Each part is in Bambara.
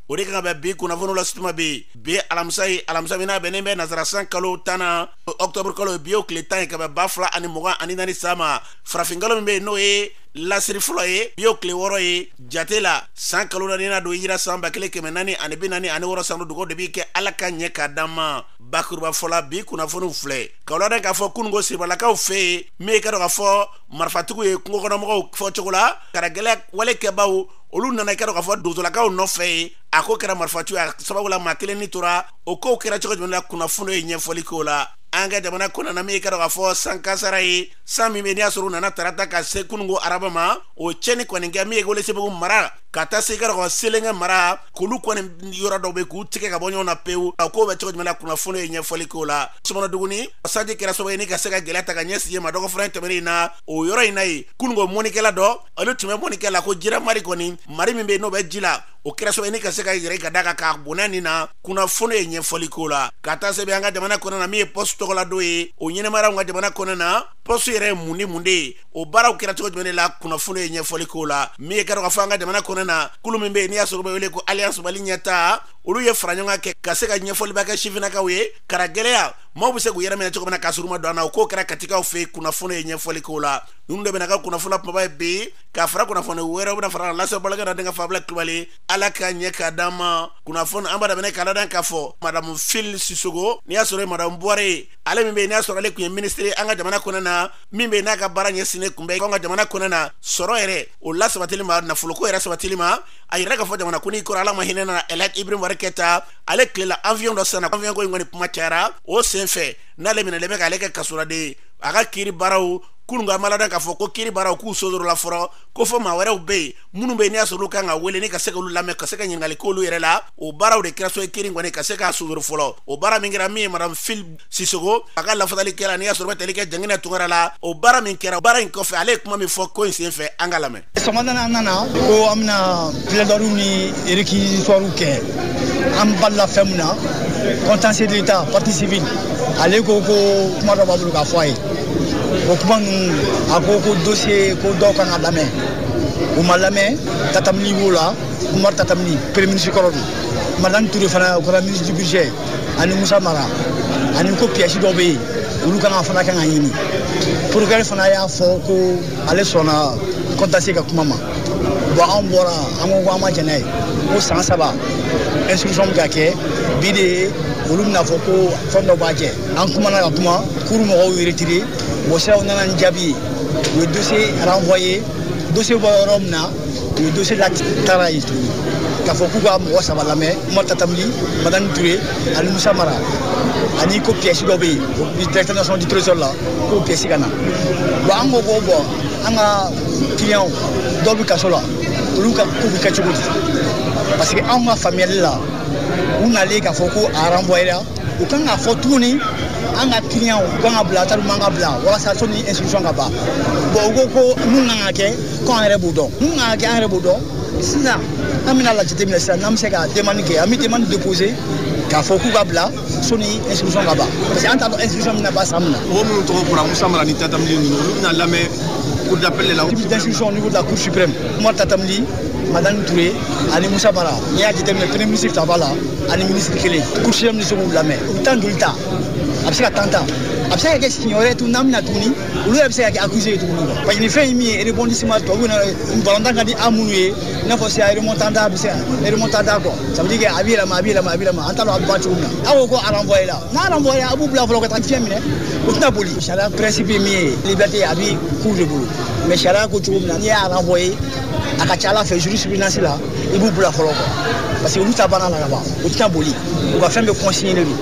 o de kan bɛ bi kunnafoni la situma bi alamisa mina bɛnnen bɛ nazarasan kalo 10 na octobre kalo bi o tile 10 ye ka bɛ 2024 sama farafin kalo min bɛ n'o ye lasiri fɔlɔ ye bi o tile 6 ye jate la san kalo 4 na don yira san 1446 san dugawu de bi kɛ ala ka ɲɛ ka dama bakuruba fɔla bi kunnafoni filɛ ka lada k'a fɔ kunungo siribalakaw fɛ yen min ka dɔn k'a fɔ marifatigiw ye kungo kɔnɔmɔgɔw fɔ cogo la karagɛlɛ walekɛbaw olu nana kɛra k'a fɔ dozolakaw nɔfɛ yen a ko kɛra marifatigiw a sababu la maa kelen ni tora o kow kɛra cogo jumɛn na kunnafoni ye ɲɛfɔli k'o la an ka jamana kɔnɔna min kɛra k'a fɔ san kasara ye san min bɛ n'i y'a sɔrɔ u nana tarata ka se kunungo araba ma o cɛni kɔni kɛ min ye Welesebugu mara ka taa se kɛra ka Selenge mara k'olu kɔni yɔrɔ dɔw bɛ k'u tigɛ ka bɔ ɲɔgɔn na pewu a ko bɛ cogo jumɛn na kunnafoni ye ɲɛfɔli k'o la sɔmɔnɔ duguni sanji kɛra sababu ye ni ka se ka gɛlɛya ta ka ɲɛsin ma dɔgɔfɔra tɛmɛnen na o yɔrɔ in na ye kunungo mɔnikɛla dɔ olu tun bɛ mɔnikɛla ko jira mari kɔni mari min bɛ n'o bɛ ji la o kɛra sababu ye ni ka se ka yɛrɛ ka da ka k'a bonya nin na kunnafoni ye ɲɛfɔli k'o la ka taa sɛbɛn an ka jamana kɔnɔna na min ye poste tɔgɔla dɔ ye o ɲɛnɛmaya an ka jamana kɔnɔna na poste yɛrɛ ye mun ni mun de ye o baaraw kɛra cogo jumɛn de la kunnafoni ye ɲɛfɔli k'o la min ye kɛra ka fɔ an ka jamana kɔnɔna na kulu min bɛ yen n'i y'a sɔrɔ u bɛ wele ko alliance Mali ɲɛtaa olu ye fara ɲɔgɔn kɛ ka se ka ɲɛfɔliba kɛ sifinnakaw ye kara gɛlɛya maaw bɛ se k'u yɛrɛ minɛ cogo min na k'a sɔrɔ u ma don an na o k'o kɛra katikaw fɛ yen kunnafoni ye ɲɛfɔli k'o la ninnu de bɛna ka kunnafoni kumaba ye bi k'a fara kunnafoni wɛrɛw bɛna fara Lase Balaga na denkɛ Fabila Kulibali ala ka ɲɛ ka d'an ma kunnafoni an b'a daminɛ k'a ladan k'a fɔ madame Phil Sissogo n'i y'a sɔrɔ ye madame Boire ale min bɛ yen n'i y'a sɔrɔ ale tun ye ministre an ka jamana kɔnɔna na min bɛ yen n'a ka baara ɲɛsinnen tun bɛ an ka jamana kɔnɔna na sɔrɔ yɛrɛ o lasabatili ma nafoloko yɛrɛ sabatili ma a yɛrɛ ka fɔ jamana kunnigi kɔrɔ ala ma hinɛ na Elhadji Ibrahim Boubacar Keita ale tilela avion dɔ sanna avion ko in kɔni kuma cayara o senfɛ n'ale minɛlen bɛ k'ale kɛ kasoladen a ka kiiri baaraw kunungo an b'a ladan k'a fɔ ko kiiri baaraw k'u sodoro la fɔlɔ ko fɔ maa wɛrɛw bɛ yen minnu bɛ yen n'i y'a sɔrɔ olu kan ka wele ni ka se k'olu lamɛn ka se ka ɲininkali k'olu yɛrɛ la o baaraw de kɛra so ye kiiri kɔni ka se k'a sodoro fɔlɔ o baara min kɛra min ye madame Phil Sissogo a ka lafasali kɛra n'i y'a sɔrɔ bɛ tali kɛ Jɛngɛnɛ Tunkara la o baara min kɛra baara in kɔfɛ ale ye kuma min fɔ ko in senfɛ an ka lamɛn. Sɔgɔmada an nana ko an bɛna plaidoiries ni réquisitoire kɛ an balila fɛn min na contentieux de l'État partie civile ale ko kuma dɔ b'a bolo k'a fɔ a ye o kuma ninnu a ko dossier ko dɔw kan ka lamɛn o ma lamɛn Tatamini b'o la Umar Tatamini premier ministre kɔrɔ don Madame Touré fana o kɛra ministre du budget ani Musa Mara ani ko pièce dɔw bɛ yen olu kan ka fana kan ka ɲini procureur fana y'a fɔ ko ale sɔnna contentieux ka kuma ma bon an bɔra an ko an ma jɛn n'a ye ko san 3 instruction bɛ ka kɛ bi de ye olu bɛna fɔ ko fɛn dɔ b'a jɛ an kumana ka kuma kuru mɔgɔw ye retiré bon siraw nana ni jaabi ye u ye dossier renvoyé dossier bɔ yɔrɔ min na u ye dossier la taara yen tuguni k'a fɔ k'u ka mɔgɔ 3 lamɛn Umar Tatamini Madame Touré ani Musa Mara ani ko pièce dɔ bɛ yen o directeur national du trésor la k'o pièce ka na bon an ko bon an ka client dɔw bɛ kaso la olu ka ko bɛ kɛ cogo di parce que anw ka faamuyali la u nalen k'a fɔ ko a renvoyé la u kan k'a fɔ tuguni an ka client u kan ka bila talu man ka bila walasa sɔnni instruction ka ban bon u ko mun kan ka kɛ k'an yɛrɛ b'o dɔn mun kan ka kɛ an yɛrɛ b'o dɔn sisan an bɛna la jateminɛ sisan n'an bɛ se ka demande kɛ an bɛ demande déposer k'a fɔ k'u ka bila sɔnni instruction ka ban parce que an t'a dɔn instruction bɛna ban san min na. mɔgɔ minnu tɔgɔ fɔra Musa Mara ni Tatamini ninnu olu bɛna lamɛn cour d'appel de la. type d'instruction au niveau de la cour suprême Umar Tatamini Madame Touré ani Musa Mara n'i y'a jateminɛ premier ministre ta b'a la ani ministre kelen cour suprême bɛ se k'u lamɛn u bɛ taa joli ta a bɛ se ka tan ta a bɛ se ka kɛ siɲɛ wɛrɛ tun n'an bɛna tuguni olu yɛrɛ bɛ se ka kɛ accusé ye tuguni parce que nin fɛn in min ye rebondissement tubabuw na balontan ka di an minnu ye i n'a fɔ c'est remontada bɛ se ka remontada quoi ça veut dire que a bɛ yɛlɛma a bɛ yɛlɛma a bɛ yɛlɛma an t'a dɔn a bɛ ban cogo min na aw ko a renvoyé la n'a renvoyé a b'u bila fɔlɔ ka taa fiɲɛ minɛ o tɛna boli sariya principe min ye liberté a bɛ cour de bolo mais sariya ko cogo min na n'i y'a renvoyé a ka ca ala fɛ jurisprudence la i b'u bila fɔlɔ quoi parce que olu ta banna la ka ban o tɛna boli u ka fɛn bɛ consigné de don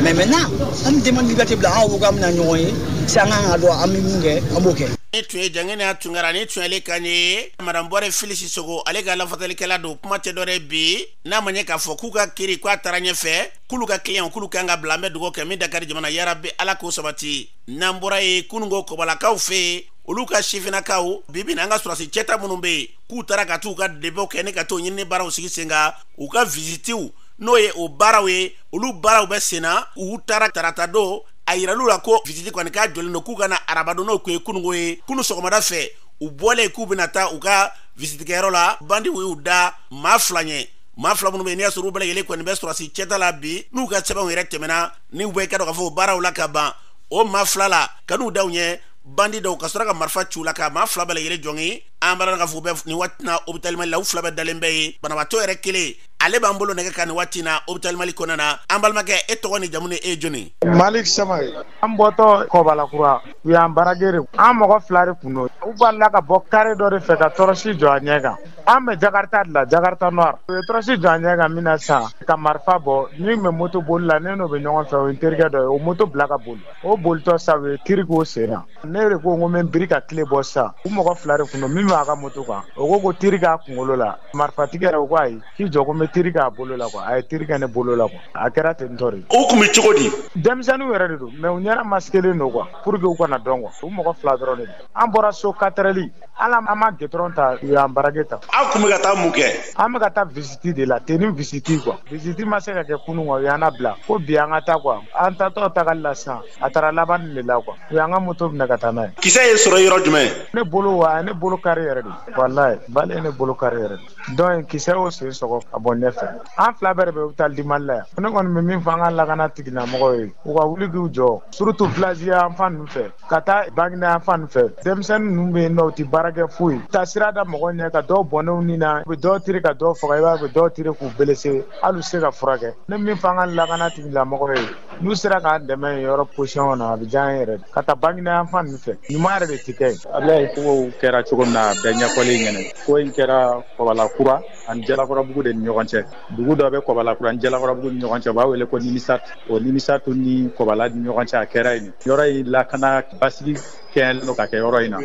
mais maintenant an bɛ demande liberté bila an ko k'an bɛna ɲɔgɔn ye si an kan ka dɔn an bɛ mun kɛ an b'o kɛ. ni tun ye Jɛngɛnɛ Tunkara ni tun ale kan ye madame Boire Phil Sissogo ale ka lafatalikɛla don kuma tɛ dɔ wɛrɛ bi n'a ma ɲɛ k'a fɔ k'u ka kiiri k'a taara ɲɛfɛ k'olu ka client k'olu kan ka bila an bɛ dugawu kɛ min Dakari jamana yarabi ala k'o sabati n'an bɔra ye kunungo kɔbalakaw fɛ yen olu ka sifinnakaw bibi na an ka sɔrɔsi cɛta minnu bɛ yen k'u taara ka t'u ka débat kɛ ni ka t'o ɲinini baaraw sigi sen kan u ka visitiw n'o ye o baaraw ye olu baaraw bɛ sen na u taara tarata don a yiralu la ko visite kɔni k'a jɔlen don k'u kana araba don n'o tun ye kunungo ye kunu sɔgɔmada fɛ u bɔlen k'u bɛna taa u ka visitekɛyɔrɔ la bandiw y'u da maa 2 ɲɛ ma fila minnu bɛ n'i y'a sɔrɔ u bɛɛ lajɛlen kɔni bɛ sɔrɔsi cɛta la bi n'u ka sɛbɛnw yɛrɛ tɛmɛna ni u bɛ ka dɔn k'a fɔ baaraw la ka ban o ma fila la ka n'u daw ɲɛ bandi dɔw ka sɔrɔ ka marifa ciw la ka ma fila bɛɛ lajɛlen jɔngi an b'a dɔn k'a fɔ u bɛ nin waati na hôpital Mali la u fila bɛɛ dalen bɛ ye banabaatɔ yɛrɛ kelen ale b'an bolo nɛgɛ ka nin waati na hôpital Mali kɔnɔna na an balimakɛ e tɔgɔ ni jamu ni e jɔnni Malik Samake an bɔtɔ Kɔbalakura u y'an barajere an mɔgɔ fila de kun don u balila ka bɔ kare dɔ de fɛ ka tɔrɔsi jɔ a ɲɛ kan an bɛ Jakarta de la Jakarta Noir u ye tɔrɔsi jɔ a ɲɛ kan min na sisan ka marifa bɔ ni bɛ moto boli la ne n'o bɛ ɲɔgɔn fɛ o ye terikɛ dɔ ye o moto bila ka boli o bolitɔ sa u ye kiri k'o sen na ne de ko n bɛ biri ka tile bɔ sisan u mɔgɔ fila de kun don min b'a ka moto kan o ko tiri k'a kunkolo la marifatigi yɛrɛ o ko ayi k'i jɔ ko n bɛ tiri k'a bolo la quoi a ye tiri kɛ ne bolo la quoi a kɛra ten tɔ de o kun bɛ cogo di denmisɛnninw yɛrɛ de don mais u ɲɛna maskelen don quoi pour que u kana dɔn quoi u mɔgɔ fila dɔrɔn de don an bɔra so 4 heures ala an ma gitron ta u y'an barage ta aw kun bɛ ka taa mun kɛ an bɛ ka taa visite de la tenue visite quoi visite ma se ka kɛ kunun quoi u y'an bila ko bi an ka taa quoi an tatɔ tagali la sisan a taara laban nin de la quoi u y'an ka moto minɛ ka taa n'a ye kisɛ ye sɔrɔ yɔrɔ jumɛn ne bolo wa ne bolo kari yɛrɛ de wallahi bale ne bolo kari yɛrɛ de donc kisɛ o sen sɔgɔ ka bɔ ɲɛfɛ an fila bɛɛ de bɛ hôpital du Mali la yan ne kɔni bɛ min fɔ an ka lakana tigilamɔgɔw ye u ka wuli k'u jɔ surtout village yan fan ninnu fɛ ka taa Baginda yan fan fɛ denmisɛnnin ninnu bɛ yen nɔ u tɛ baara kɛ foyi ta sira da mɔgɔ ɲɛ ka dɔw bɔnɛw nin na u bɛ dɔw tiri ka dɔw faga i b'a fɛ dɔw tiri k'u blessé hali u se ka furakɛ ne min fɔ an ka lakana tigilamɔgɔw ye n'u sera k'an dɛmɛ yen yɔrɔ position na a bɛ diya an yɛrɛ de ka taa Baginda yan fan ninnu fɛ ɲuman yɛrɛ de tɛ kɛ yen Ablaye kow kɛra cogo min na bɛɛ ɲɛfɔli ɲɛna ko in kɛra Kɔbalakura ani Jalakɔrɔbugu de ni ɲɔgɔn cɛ dugu dɔ bɛ Kɔbalakura ni Jalakɔrɔbugu ni ɲɔgɔn cɛ u b'a wele ko Nimisat o Nimisatu ni Kɔbala ni ɲɔgɔn cɛ a kɛra yen yɔrɔ in lakana basigi kɛlen don ka kɛ yɔrɔ in na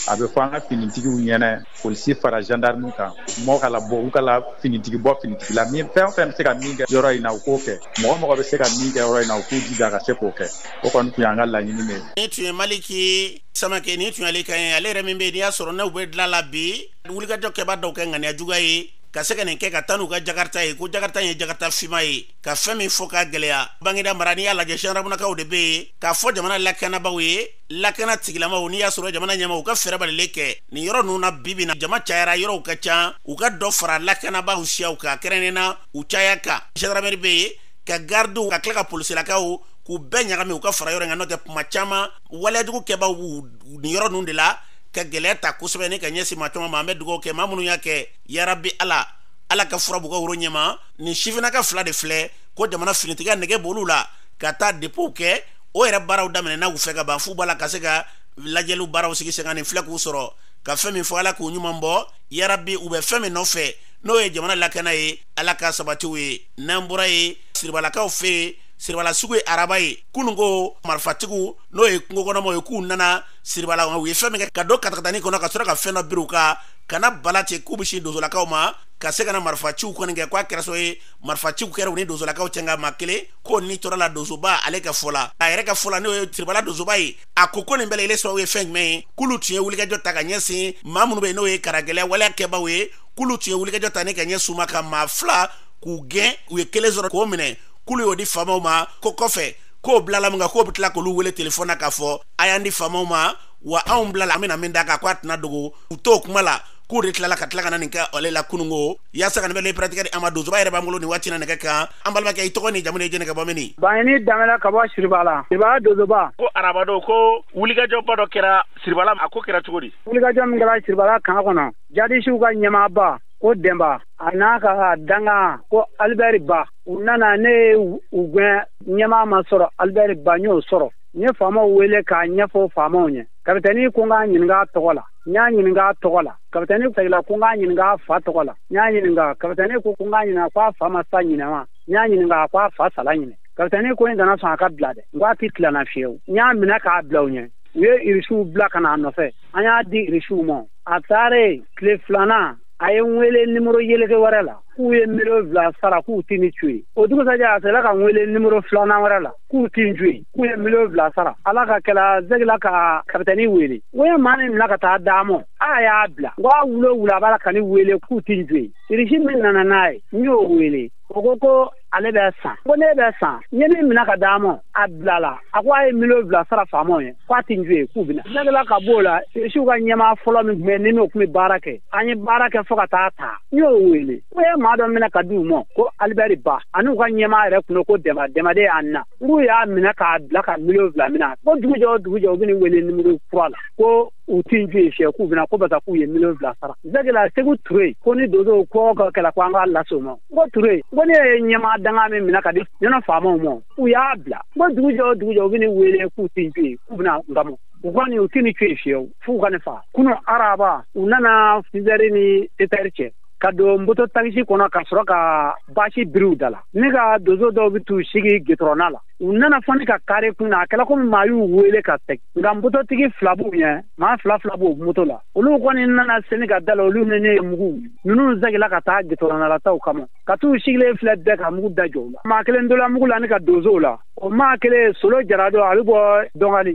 a bɛ fɔ an ka finitigiw ɲɛna polisi fara gendarme kan mɔgɔ ka labɔ u ka la finitigi bɔ finitigi la min fɛn o fɛn bɛ se ka min kɛ yɔrɔ in na u k'o kɛ mɔgɔ bɛ se ka min kɛ yɔrɔ in na u k'u jija ka se k'o kɛ o kɔni tun y'an ka laɲini de ye. Ni tun ye Maliki Samake ni tun y'ale kan ye ale yɛrɛ min bɛ yen n'i y'a sɔrɔ n'u bɛ dilan la bi wulikajɔ kɛbaa dɔw kɛ ŋaniya juguya ye ka se ka nin kɛ ka taa n'u ka Jakarta ye ko Jakarta ye Jakarta finma ye ka fɛn min fɔ k'a gɛlɛya Baginda mara n'i y'a lajɛ gendarmenakaw de bɛ yen k'a fɔ jamana lakanabaaw ye lakana tigilamaw n'i y'a sɔrɔ jamana ɲɛmaaw u ka fɛɛrɛ balilen kɛ nin yɔrɔ ninnu na bibi na jama cayara yɔrɔw ka ca u ka dɔ fara lakanabaaw siyaw kan kɛrɛnkɛrɛnnena u caya kan gendarmerie bɛ yen ka gardiw ka tila ka polisilakaw k'u bɛɛ ɲagami u ka fara yɔrɔ in kan n'o tɛ kuma caman waleyajugu kɛbaaw nin yɔrɔ ninnu de la ka gɛlɛya ta kosɛbɛ ni ka ɲɛsin maa caman ma an bɛ dugawu kɛ maa minnu y'a kɛ yarabi ala ka fura b'u ka woro ɲɛma nin sifinnaka fila de filɛ ko jamana finitigiya nɛgɛ b'olu la ka taa dépôt kɛ o yɛrɛ baaraw daminɛna u fɛ ka ban f'u b'a la ka se ka lajɛliw baaraw sigi sen kan nin filɛ k'u sɔrɔ ka fɛn min fɔ ala k'u ɲuman bɔ yarabi u bɛ fɛn min nɔfɛ n'o ye jamana lakana ye ala ka sabatiw ye n'an bɔra ye siribalakaw fɛ yen Siribala sugu ye araba ye kunun ko marifatigiw n'o ye kungo kɔnɔmaw ye k'u nana Siribala u ye fɛn min kɛ ka don katakatani kɔnɔ ka sɔrɔ ka fɛn dɔ biri u kan kana bala ten k'u bɛ sin donsolakaw ma ka se ka na marifaciw kɔni kɛ k'a kɛra so ye marifaciw kɛra u ni donsolakaw cɛ nka maa kelen ko ni tora la donsoba ale ka fɔ la a yɛrɛ ka fɔ la n'o ye Siribala donsoba ye a ko nin bɛɛ lajɛlen sababu ye fɛn jumɛn ye k'olu tun ye wulikajɔ ta ka ɲɛsin maa minnu bɛ yen n'o ye karagɛlɛya waleya kɛbaaw ye k'olu tun ye wulikajɔ ta ni ka ɲɛsin u ma ka maa fila k'u gɛn u ye kelen sɔrɔ k'o minɛ k'olu y'o di faamaw ma ko kɔfɛ k'o bilala min kan k'o bɛ tila k'olu wele telefɔni na k'a fɔ a y'an di faamaw ma wa anw bilala an bɛna min d'a kan k'a tɛna dogo u t'o kuma la k'o de tilala ka tila ka na nin kɛ ale la kununko yaasa ka nin bɛ pratique ama donsoba yɛrɛ b'an bolo nin waati na nɛgɛ kan an balimakɛ i tɔgɔ ni jamu ni jɛnɛ ka bɔ mini Bayini Danbɛlɛ ka bɔ Siribala donsoba ko arabado ko wulikajɔba dɔ kɛra Siribala a ko kɛra cogo di wulikajɔ min kɛra Siribala kan kɔnɔ jadisiw ka ɲɛmaaba ko Denba a n'a ka danga ko Albert Ba u nana ne ye u gɛn ɲɛmaa ma sɔrɔ Albert Ba n y'o sɔrɔ n ye faamaw wele k'a ɲɛfɔ faamaw ɲɛ kapitɛni ko n k'a ɲininka a tɔgɔ la n y'a ɲininka a tɔgɔ la kapitɛni tagila ko n k'a ɲininka a fa tɔgɔ la n y'a ɲininka kapitɛni ko n k'a ɲininka ko a fa ma sa ɲinɛma n y'a ɲininka ko a fa sala ɲinɛ kapitɛni ko n kana sɔn a ka bila dɛ n ko a tɛ tilanna fiyewu n y'a minɛ k'a bila u ɲɛ u ye irisiw bila ka n'a nɔfɛ an y'a di irisiw ma a taare tile filanan a ye n wele nimero yeleke wɛrɛ la k'u ye miliyɔn 7 sara k'u tɛ ni tuye o dugusajɛ a sera ka n wele nimero 2nan wɛrɛ la k'u tɛ n tuye k'u ye miliyɔn 7 sara ala ka kɛla zegila ka kapitɛni wele ko ye maa min bila ka taa d'a ma a y'a bila n ko a wula a b'a la ka ni wele k'u tɛ n tuye irisi min nana n'a ye n y'o wele o ko ale bɛ san ko ne bɛ san n ye min minɛ ka d'a ma a bilala a ko a ye miliyɔn 7 sara faamaw ye k'a tɛ n tuye k'u bɛna zegila ka b'o la irisiw ka ɲɛmaa fɔlɔ min tun bɛ ni n'o tun bɛ baara kɛ an ye baara kɛ fo ka taa ta n y'o wele ko ye maa dɔ minɛ ka di u ma ko Albert Ba ani ka ɲɛmaa yɛrɛ kun ko dɛmɛ de y'an na n'u y'a minɛ k'a bila ka $7 minɛ ko dugujɛ o dugujɛ u bɛ nin wele numéro kura la ko u t'i ju ye fiɲɛ k'u bɛna ko basa k'u ye $7 sara Zagila Segu Ture ko ni Dodo ko ka kɛlɛ ko an k'a lase o ma ko Ture ko ne ye ɲɛmaa danga min minɛ ka di ɲɛna faamaw ma u y'a bila ko dugujɛ o dugujɛ u bɛ nin wele k'u t'i ju ye k'u bɛna nkamu u kɔni u t'i ni cu ye fiyewu f'u ka ne fa kunu araba u nana 6 heures ni 7 heures cɛ ka don moto taxi kɔnɔ ka sɔrɔ ka basi biriw da la ne ka dozo dɔw bɛ t'u sigi gitɔrɔnna la u nana fɔ ne ka kare kun na a kɛla komi maa y'u wele ka segin nka mototigi 2 b'u ɲɛ maa 2 b'u moto la olu kɔni nana seni ka da la olu ni ne ye mugu ninnu zagila ka taa gitɔrɔnnalataw kama ka t'u sigilen filɛ bɛɛ ka mugu da jɔ u la maa kelen dola mugu la ne ka dozow la o maa kelen Solo Jarado a bɛ bɔ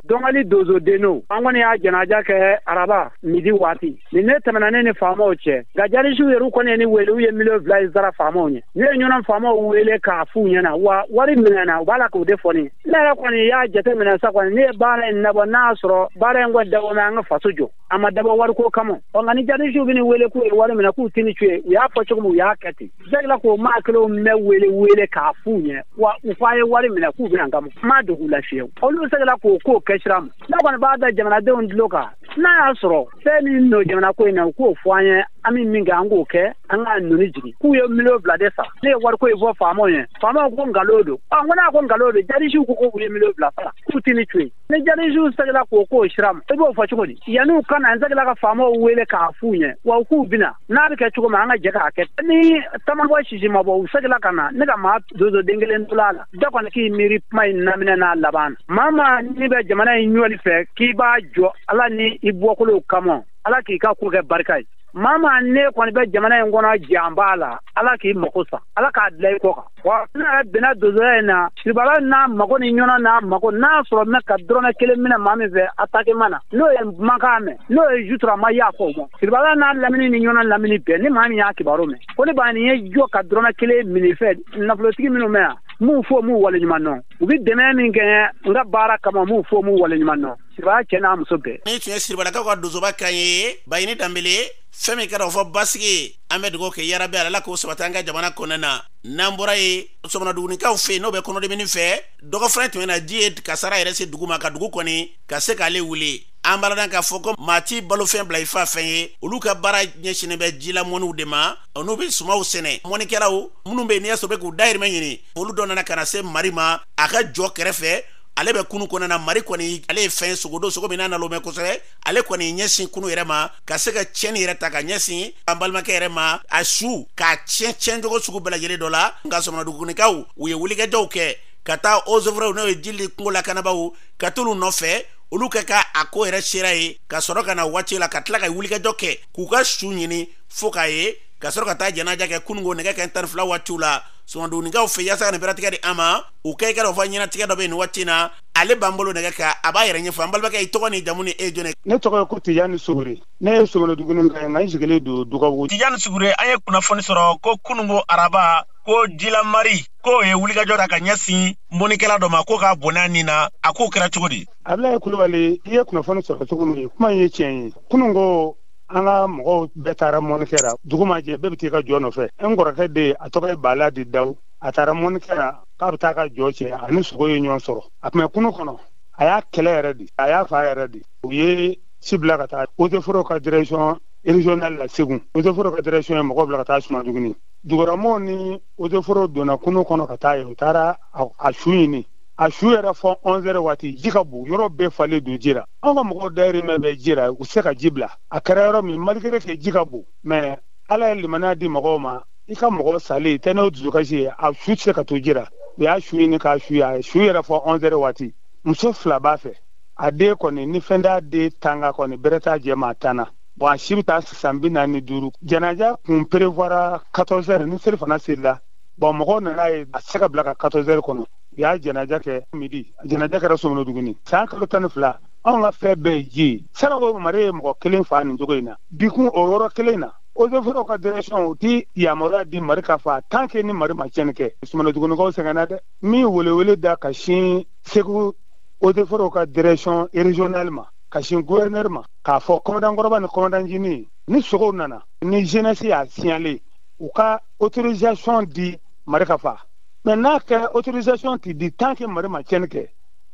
dɔngali dozo deno an kɔni y'a janaja kɛ araba midi waati nin ne tɛmɛna ne ni faamaw cɛ nka jarisiw yɛrɛ kɔni ye ne wele u ye $7 zara faamaw ɲɛ ne ye ɲɔgɔn faamaw wele k'a f'u ɲɛna wa wari minɛna u b'a la k'o de fɔ ne ne yɛrɛ kɔni y'a jateminɛ sa kɔni ne ye baara in nabɔ n'a sɔrɔ baara in kɔni dabɔ an ka faso jɔ a ma dabɔ wariko kama nka ni jarisiw bɛ ne wele k'u ye wari minɛ k'u tɛ ni cu ye u y'a fɔ cogo min u y'a kɛ ten Zagila k'o maa kelenw bɛ wele k'a f'u ɲɛ wa u f'a ye wari minɛ k'u bɛna nkamu ma dogo la fiyewu olu Zagila k'o kɛ sira ma ne kɔni b'a da jamanadenw tulo kan n'a y'a sɔrɔ fɛn min n'o jamana ko in na u k'o fɔ an ye an bɛ min kɛ an k'o kɛ an k'a nɔni jigin k'u ye $7 de sara ne ye wariko in fɔ faamaw ye faamaw ko nkalon don n ko n'a ko nkalon don jarisiw ko k'u ye $7 sara k'u tɛ ni cu ye ni jarisiw Zagila k'o sira ma i b'o fɔ cogo di yanni u ka na Zagila ka faamaw wele k'a f'u ɲɛ wa u k'u bɛna n'a bɛ kɛ cogo min an ka jɛ k'a kɛ ni tamabɔ sisi ma bɔ u Zagila ka na ne ka maa dozo den kelen tola la da kɔni k'i miiri kuma in naminɛ n'a laban maa maa ni bɛ jamana in ɲɔli fɛ k'i b'a jɔ Ala ni i bɔkolow kama Ala k'i ka ko kɛ barika ye Mama ne kɔni bɛ jamana in kɔnɔ janba la Ala k'i mako sa Ala k'a dilan i kɔ kan wa ne yɛrɛ bɛnna dozoya in na Siribala n'a mako ni ɲɔnɔ n'a mako n'a sɔrɔ mɛ ka dɔrɔmɛ 1 minɛ maa min fɛ attaquement na n'o ye makan mɛn n'o ye Jutura ma y'a fɔ o ma Siribala n'a lamini ni ɲɔnɔ lamini bɛɛ ni maa min y'a kibaru mɛn ko ne b'a nin ye jɔ ka dɔrɔmɛ 1 minɛ fɛ nafolotigi minnu mɛn m'u fɔ m'u waleɲuman dɔn u bɛ dɛmɛ min kɛ n ka baara kama m'u fɔ m'u waleɲuman dɔn Siribala cɛ n'a muso bɛɛ ni tun ye Siribalakaw ka dozoba kan ye Bayini Danbele fɛn min kɛra o fɔ basigi an bɛ dugawu kɛ yarabi Ala k'o sabati an ka jamana kɔnɔna na n'an bɔra ye sɔmɔnɔdugunikaw fɛ yen n'o bɛ kɔnɔdimini fɛ dɔgɔfɛn tɛmɛna ji ye kasara yɛrɛ se dugu ma ka dugu kɔni ka se k'ale wuli an b'a dɔn k'a fɔ ko maa ti balofɛn bila i fa fɛn ye olu ka baara ɲɛsinnen bɛ jila mɔniw de ma n'u bɛ sumaw sɛnɛ mɔnikɛlaw minnu bɛ yen n'i y'a sɔrɔ bɛ k'u dahirimɛ ɲini olu dɔ nana ka na se Mali ma a ka jɔ kɛrɛfɛ ale bɛ kunu kɔnɔna na Mali kɔni ale ye fɛn sogo min n'a nalomɛ kosɛbɛ ale kɔni ɲɛsin kunu yɛrɛ ma ka se ka tiɲɛni yɛrɛ ta ka ɲɛsin an balimakɛ yɛrɛ ma a su k'a tiɲɛ cogo sugu bɛɛ lajɛlen dɔ la nka sɔmɔnɔdugunikaw u ye wulikɛjɔw kɛ ka taa eaux et forêts n'o ye jili kungo lakanabaw ka t'olu nɔfɛ olu kɛ ka a ko yɛrɛ sera ye ka sɔrɔ ka na waati la ka tila ka wulikɛjɔ kɛ k'u ka su ɲini fo k'a ye ka sɔrɔ ka taa janaja kɛ kunungo nɛgɛ kanɲɛ 12 waatiw la sɔmɔnɔdugunikaw fɛ yaasa ka nin bɛratigɛ di an ma u kɛ kɛra o fɔ ɲɛnatigɛ dɔ bɛ nin waati na ale b'an bolo nɛgɛ kan a b'a yɛrɛ ɲɛfɔ an balimakɛ i tɔgɔ ni jamu ni e jɔn ne tɔgɔ ye ko Tijani Sugure ne ye sɔmɔnɔdugunin kan nka n sigilen don Dugawu. Tijani Sugure an ye kunnafoni sɔrɔ ko kunungo araba ko Jila Mari ko ye wulikajɔ ta ka ɲɛsin mɔnikɛla dɔ ma ko k'a bɔnɛ nin na a k'o kɛra cogo di Ablaye Kulubali i ye kunnafoni sɔrɔ cogo min kuma in ye tiɲɛ ye kunungo an ka mɔgɔw bɛɛ taara mɔnikɛra dugu ma jɛ bɛɛ bɛ t'i ka jɔ nɔfɛ n kɔrɔkɛ de a tɔgɔ ye Bala di Dawu a taara mɔnikɛra k'a bɛ taa ka jɔ cɛ ani sogo ye ɲɔgɔn sɔrɔ a tun bɛ kunu kɔnɔ a y'a kɛlɛ yɛrɛ de a y'a fa yɛrɛ de u ye ci bila ka taa eaux et forêts ka direction régionale la Segu eaux et forêts ka direction ye mɔgɔw bila ka taa Sumaduguni Duguramɔgɔw ni eaux et forêts donna kunu kɔnɔ ka taa yen u taara a su ɲini a su yɛrɛ fɔ 11 heures waati ji ka bon yɔrɔ bɛɛ falen don ji la anw ka mɔgɔw dahirimɛ bɛ ji la u se ka ji bila a kɛra yɔrɔ min malgré que ji ka bon mais Ala ye limaniya di mɔgɔw ma i ka mɔgɔ salen tɛ n'o dusukasi ye a su tɛ se ka to ji la u y'a su ɲini k'a su a ye su yɛrɛ fɔ 11 heures waati muso 2 b'a fɛ a den kɔni ni fɛn t'a den tanga kɔni bɛrɛ t'a jɛ maa tan na bon a si bɛ taa san 45 janaja kun prévoira 14 heures ni seli fana selila bon mɔgɔw nana ye a se ka bila ka 14 heures kɔnɔ u y'a janaja kɛ midi janaja kɛra Sɔmɔnɔduguni san kalo 12 anw ka fɛn bɛɛ ye ji ye sanako Mari ye mɔgɔ kelen fa nin cogo in na bi kun o yɔrɔ kelen na eaux et forêts ka direction u ti yamaruya di Mari ka fa tant que ni Mari ma tiɲɛni kɛ Sɔmɔnɔdugunikaw sɛgɛnna dɛ min welewele da ka sin Segu eaux et forêts ka direction régionale ma ka sin gouverneur ma k'a fɔ commandant kɔrɔba ni commandant jini ni sogow nana ni jeunesse y'a signalé u ka autorisation di Mali ka fa mais n'a kɛra autorisation ti di tant que Mali ma tiɲɛni kɛ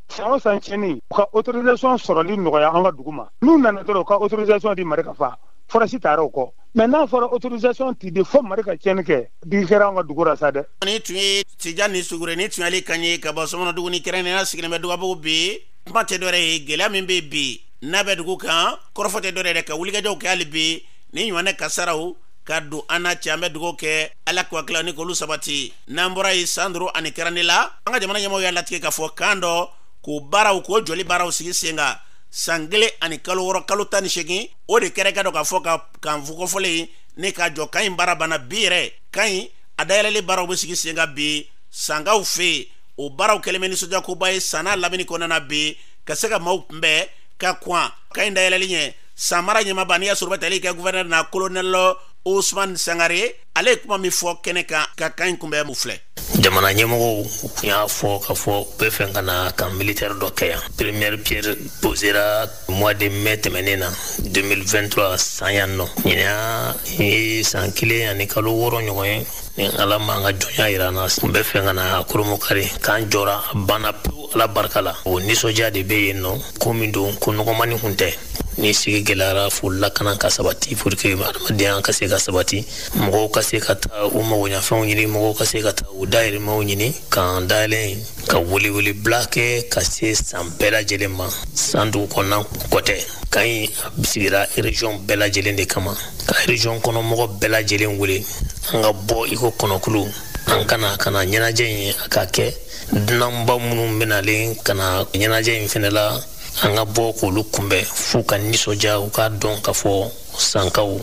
san o san tiɲɛni u ka autorisation sɔrɔli nɔgɔya an ka dugu ma n'u nana dɔrɔn u ka autorisation di Mali ka fa forasi taara o kɔ mais n'a fɔra autorisation ti di fo Mali ka tiɲɛni kɛ digi kɛra an ka dugu la sa dɛ. Ni tun ye Tijani Sugure ni tun y'ale kan ye ka bɔ Sɔmɔnɔ dugu ni kɛrɛnkɛrɛnnenya sigilen bɛ Dugabugu bi kuma tɛ dɔwɛrɛ ye gɛlɛya min bɛ bi n'a bɛ dugu kan kɔrɔfɔ tɛ dɔwɛrɛ yɛrɛ ka wulikajɔw kɛ hali bi ni ɲɔgɔnna kasaraw ka don an na cɛ an bɛ dugawu kɛ Ala k'u hakilila ni k'olu sabati n'an bɔra yen san 5 ani kɛrɛnni la an ka jamana ɲɛmɔgɔw y'a latigɛ k'a fɔ kan dɔ k'o baaraw k'o jɔli baaraw sigi sen kan san 1 ani kalo 6 kalo 18 o de kɛra ka dɔ k'a fɔ kan fɔfɔlen ne ka jɔ kan in baara banna bi yɛrɛ kan in a dayɛlɛli baaraw bɛ sigi sen kan bi sangaw fɛ o baaraw kɛlen bɛ nisɔndiyakoba ye san n'a lamini kɔnɔna bi ka se ka maaw kunbɛn ka kɔn kan in dayɛlɛli ɲɛ san mara ɲɛmaaba n'i y'a sɔrɔ bɛ tali kɛ gouverneur na colonel Ousmane Sangare ale ye kuma min fɔ kɛnɛ kan ka kan in kunbɛn mun filɛ. Jamana ɲɛmɔgɔw y'a fɔ ka fɔ bɛ fɛn ka na ka militaire dɔ kɛ yan première pierre posera mois de mai tɛmɛnen na 2023 san yan nɔ ɲinɛ ye san 1 ani kalo 6 ɲɔgɔn ye ni Ala m'an ka jɔnya yira an na bɛ fɛn ka na koromo kari k'an jɔra a banna pewu Ala barika la o nisɔndiya de bɛ yen nɔ ko min don ko nɔgɔmani kun tɛ ni sigi gɛlɛyara fo lakana ka sabati pour que adamadenya ka se ka sabati mɔgɔw ka se ka taa u magoɲafɛnw ɲini mɔgɔw ka se ka taa u dahirimɛw ɲini k'an dayɛlɛ ka welewele bila kɛ ka se san bɛɛ lajɛlen ma san dugu kɔnɔna kɔ tɛ kan in a sigira région bɛɛ lajɛlen de kama ka région kɔnɔ mɔgɔ bɛɛ lajɛlen wele an ka bɔ i ko kɔnɔkulu an kana ɲɛnajɛ in a ka kɛ dunanba minnu bɛnalen kana ɲɛnajɛ in fɛnɛ la an ka bɔ k'olu kunbɛn f'u ka nisɔndiya u k'a dɔn k'a fɔ sankaw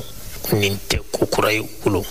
nin tɛ ko kura ye bolo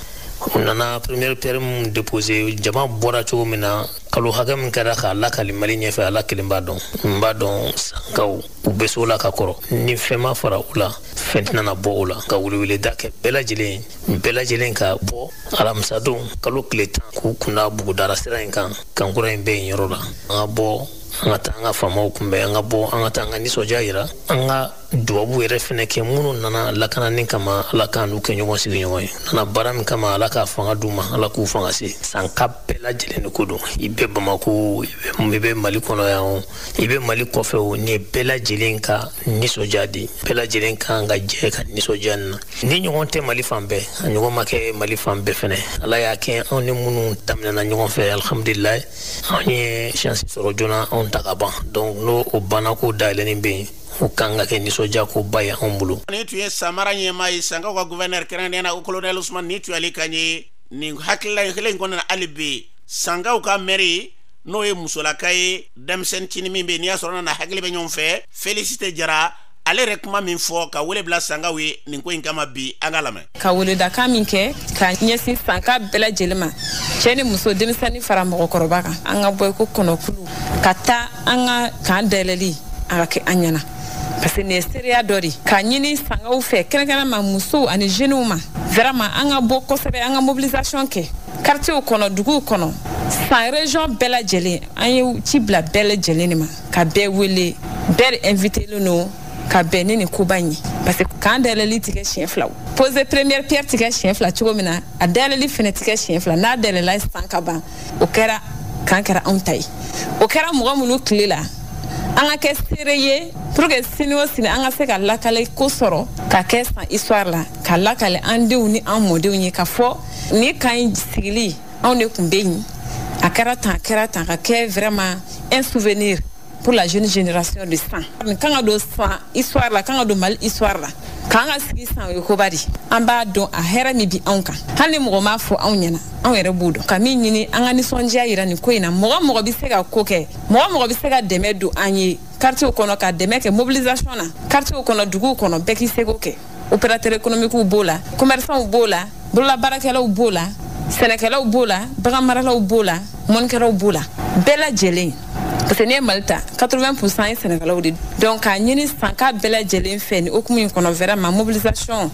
u nana première pierre mun déposé jama bɔra cogo min na kalo hakɛ min kɛra k'a lakali Mali ɲɛfɛ Ala kelen b'a dɔn n b'a dɔn sankaw u bɛ so la ka kɔrɔ ni fɛn ma fara u la fɛn tɛna bɔ o la ka weleweleda kɛ bɛɛ lajɛlen ka bɔ alamisa don kalo tile 10 k'u kunda bugudara sira in kan kankura in bɛ yen yɔrɔ la an ka bɔ an ka taa an ka faamaw kunbɛn an ka bɔ an ka taa an ka nisɔndiya yira an ka dubabu yɛrɛ fɛnɛ kɛ minnu nana lakanani kama Ala k'an n'u kɛ ɲɔgɔn sigi ɲɔgɔn ye nana baara min kama Ala k'a fanga d'u ma Ala k'u fanga se sanka bɛɛ lajɛlen de ko don i bɛ Bamako i bɛ Mali kɔnɔ yan o i bɛ Mali kɔfɛ o ni bɛɛ lajɛlen ka nisɔndiya de bɛɛ lajɛlen kan ka jɛ ka nisɔndiya nin na ni ɲɔgɔn tɛ Mali fan bɛɛ a ɲɔgɔn ma kɛ Mali fan bɛɛ fɛnɛ Ala y'a kɛ anw ni minnu daminɛna ɲɔgɔn fɛ alhamdulilayi anw ye chance sɔrɔ joona anw ta ka ban donc n'o o banna ko dayɛlɛnin bɛ yen o kan ka kɛ nisɔndiya ko ba ye anw bolo. Ni tun ye samara ɲɛmaa ye sankaw ka gouverneur kɛrɛnkɛrɛnnen na o colonel Ousmane ni tun y'ale kan ye nin hakilila in kelen kɔnɔna hali bi sankaw ka maire n'o ye musolaka ye denmisɛnnin min bɛ yen n'i y'a sɔrɔ na hakili bɛ ɲɔgɔn fɛ Félicité Jara ale yɛrɛ kuma min fɔ ka wele bila sankaw ye nin ko in kama bi an ka lamɛn. Ka weledakan min kɛ ka ɲɛsin sanka bɛɛ lajɛlen ma cɛ ni muso denmisɛnnin fara mɔgɔkɔrɔba kan an ka bɔ i ko kɔnɔkulu ka taa an ka kan dayɛlɛli a ka kɛ an ɲɛna parce que nin ye seereya dɔ de ka ɲini sangaw fɛ kɛrɛnkɛrɛnma musow ani jeunes ma vraiment an ka bɔ kosɛbɛ an ka mobilisation kɛ quartiers kɔnɔ duguw kɔnɔ san région bɛɛ lajɛlen an ye ci bila bɛɛ lajɛlen de ma ka bɛɛ wele bɛɛ de invité len ka bɛn ni nin koba in ye parce que kan dayɛlɛli tɛ kɛ siɲɛ fila o poser première pierre tɛ kɛ siɲɛ fila cogo min na a dayɛlɛli fɛnɛ tɛ kɛ siɲɛ fila n'a dayɛlɛla san ka ban o kɛra kan kɛra anw ta ye o kɛra mɔgɔ minnu tile la an ka kɛ seere ye pour que sini o sini an ka se ka lakale ko sɔrɔ ka kɛ san histoire la ka lakale an denw ni an mɔdenw ye ka fɔ ni kan in sigili anw de tun bɛ yen a kɛra tan ka kɛ vraiment un souvenir pour la jeune génération de sang. Nin kan ka don san histoire la kan ka don Mali histoire la k'an ka sigi san o ye koba de an b'a dɔn a hɛrɛ min bi anw kan hali ni mɔgɔ m'a fɔ anw ɲɛna anw yɛrɛ b'o dɔn ka min ɲini an ka nisɔndiya yira nin ko in na mɔgɔ bɛ se ka ko kɛ mɔgɔ bɛ se ka dɛmɛ don an ye quartier kɔnɔ ka dɛmɛ kɛ mobilisation na quartier kɔnɔ duguw kɔnɔ bɛɛ k'i seko kɛ opérateur économiques b'o la commerçants b'o la bololabaarakɛlaw b'o la sɛnɛkɛlaw b'o la bagan maralaw b'o la mɔnikɛlaw b'o la bɛɛ lajɛlen parce que n'i ye Mali ta 80% ye sɛnɛkɛlaw de donc a ɲini san ka bɛɛ lajɛlen fɛ ni okumu in kɔnɔ vraiment mobilisation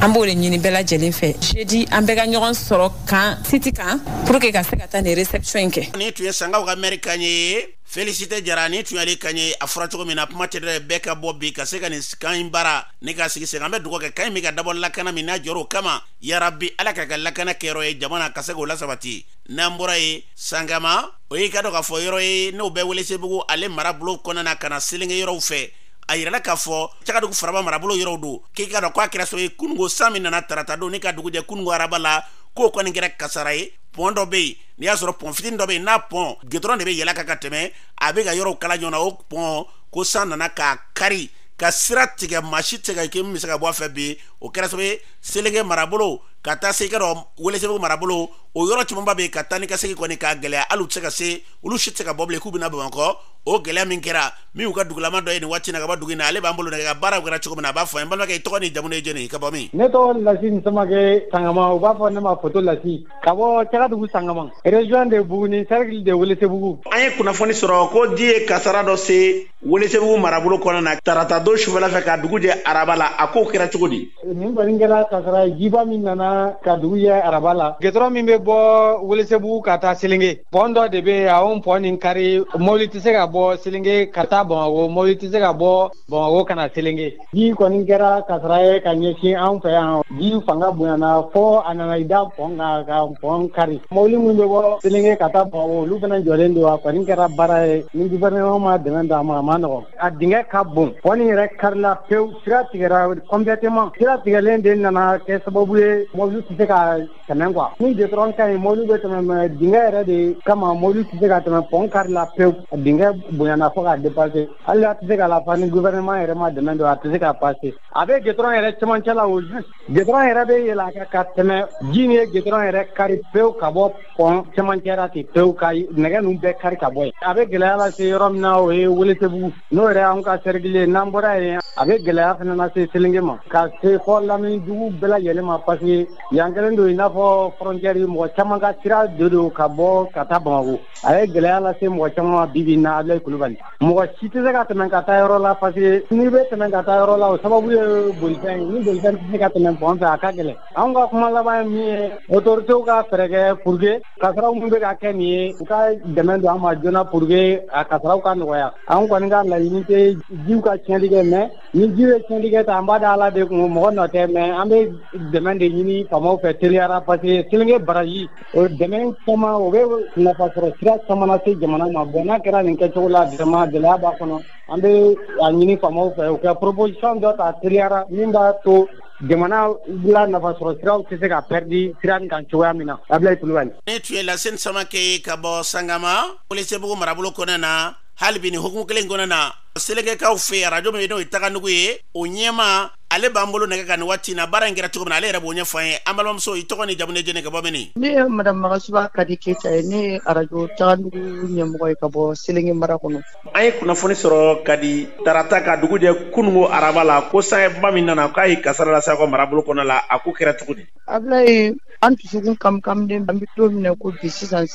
an b'o de ɲini bɛɛ lajɛlen fɛ jeudi an bɛɛ ka ɲɔgɔn sɔrɔ kan site kan pour que ka se ka taa ni réception in kɛ ni tun ye sangaw ka maire kan ye Félicité Jara ni tun y'ale kan ye a fɔra cogo min na kuma tɛdɛ bɛɛ ka bɔ bi ka se ka nin kan in baara ne ka sigi sen an bɛ dugawu kɛ kan in bɛ ka dabɔ lakana min n'a jɔr'o o kama yarabi ala ka lakana kɛyɔrɔ ye jamana ka se k'o lasabati n'an bɔra ye Sangama o y'i ka dɔn k'a fɔ yɔrɔ ye n'o bɛɛ Welesebugu ale marabolo kɔnɔna ka na selenge yɔrɔw fɛ a yirala k'a fɔ Cagadugu Faraba marabolo yɔrɔw don k'i ka dɔn k'a kɛra so ye kunungo san min nana tarata don ne ka dugu jɛ kunungo araba la k'o kɔni kɛra kasara ye pont dɔ bɛ yen n'i y'a sɔrɔ pont fitinin dɔ bɛ yen n'a pont gidɔrɔn de bɛ yɛlɛ ka tɛmɛ a bɛ ka yɔrɔw kala ɲɔgɔn na o pont ko san nana k'a kari ka sira tigɛ maa si tɛ se ka kɛ min bɛ se ka bɔ a fɛ bi o kɛra sababu ye Selenge marabolo ka taa se i ka dɔn Welesebugu marabolo o yɔrɔ camanba bɛ yen ka taa ni ka segin kɔni k'a gɛlɛya hali u tɛ se ka se olu si tɛ se ka bɔ bilen k'u bɛna Bamakɔ o gɛlɛya min kɛra min y'u ka dugulama dɔ ye nin waati in na ka bɔ dugu in na ale b'an bolo nɛgɛ ka baaraw kɛra cogo min na a b'a fɔ an balimakɛ i tɔgɔ ni jamu ye jɔnni ka bɔ min. Ne tɔgɔ Lasi Nsamake Sangama u b'a fɔ ne ma Foto Lasi ka bɔ Cagadugu Sangama région de Buguni cercle de Welesebugu. An ye kunnafoni sɔrɔ ko ji ye kasara dɔ se Welesebugu marabolo kɔnɔ na tarata don sufɛla fɛ ka dugu jɛ araba la a k'o kɛra cogo di. Nin kɔni kɛra kasara jiba min nana ka dugu jɛ araba la gidɔrɔn min bɛ bɔ Welesebugu ka taa Selenge pont dɔ de bɛ yen a y'o pont nin kari mobili tɛ se ka bɔ Selenge ka taa Bamakɔ mobili tɛ se ka bɔ Bamakɔ ka na Selenge ji kɔni kɛra kasara ye ka ɲɛsin an fɛ yan ji fanga bonyana fɔ a nana i da pont kan ka pont kari mobili min bɛ bɔ Selenge ka taa Bamakɔ olu fana jɔlen don a kɔni kɛra baara ye ni gouvernement ma dɛmɛ d'a ma a ma nɔgɔn a dingɛ ka bon pont nin yɛrɛ karila pewu sira tigɛra complètement sira tigɛlen de nana kɛ sababu ye mobili tɛ se ka tɛmɛ quoi ni gidɔrɔn ka ɲi mobili bɛ tɛmɛ mais dingɛ yɛrɛ de kama mobili tɛ se ka tɛmɛ pont karila pewu a dingɛ bonyana fɔ ka dépasser hali a tɛ se ka lafa ni gouvernement yɛrɛ ma dɛmɛ don a tɛ se ka passer a bɛ gidɔrɔn yɛrɛ cɛmancɛ la o juste gidɔrɔn yɛrɛ bɛ yɛlɛ a kan ka tɛmɛ ji ni ye gidɔrɔn yɛrɛ kari pewu ka bɔ pont cɛmancɛ la ten pewu ka nɛgɛ ninnu bɛɛ kari ka bɔ yen a bɛ gɛlɛya lase yɔrɔ min na o ye Welesebugu n'o yɛrɛ y'anw ka cercle ye n'an bɔra yen a bɛ gɛlɛya fana lase Selenge ma ka se fɔ Lamini dugu bɛɛ lajɛlen ma parce que yan kɛlen don i n'a fɔ frontière mɔgɔ caman ka sira de don ka bɔ ka taa Bamakɔ a ye gɛlɛya lase mɔgɔ caman ma bi bi in na Ablaye Kulubali mɔgɔ si tɛ se ka tɛmɛ ka taa yɔrɔ la parce que n'i bɛ tɛmɛ ka taa yɔrɔ la o sababu ye bolifɛn ye ni bolifɛn tɛ se ka tɛmɛ pont fɛ a ka gɛlɛn anw ka kuma laban ye min ye autorités ka fɛɛrɛ kɛ pour que kasaraw min bɛ ka kɛ nin ye u ka dɛmɛ don an ma joona pour que a kasaraw ka nɔgɔya anw kɔni ka laɲini tɛ jiw ka tiɲɛli kɛ mais ni ji ye tiɲɛli kɛ ta an b'a da Ala de kun mɔgɔ nɔ tɛ mais an bɛ dɛmɛ de ɲini faamaw fɛ teliyara parce que Selenge baraji o dɛmɛ caman o bɛ nafa sɔrɔ sira caman lase jamana ma bon n'a kɛra nin kɛcogo la vraiment gɛlɛya b'a kɔnɔ an bɛ a ɲini faamaw fɛ u ka proposition dɔ ta teliyara min b'a to jamana la nafa sɔrɔ siraw tɛ se ka pɛridi sira nin kan cogoya min na Ablaye Kulubali. Ne tun ye Lasine Samake ka bɔ Sangama Welesebugu marabolo kɔnɔna na hali bi nin hukumu kelen kɔnɔna na Selengekaw fɛ radio min n'o ye Taganugu ye o ɲɛma ale b'an bolo nɛgɛ ka nin waati in na baara in kɛra cogo min na ale yɛrɛ b'o ɲɛfɔ an ye an balimamuso i tɔgɔ ni jamu ni jɛnɛ ka bɔ min. Ne ye madame Magasuba Kadi Keyita ye ne ye radio Taganugu ɲɛmɔgɔ ye ka bɔ Selenge mara kɔnɔ. An ye kunnafoni sɔrɔ Kadi tarata ka dugu jɛ kunungo araba la ko sangaba min nana k'a ye kasara lase aw ka marabolo kɔnɔ la a ko kɛra cogo di. Ablaye an dusukun kamkamden an bɛ don min na ko bi sisan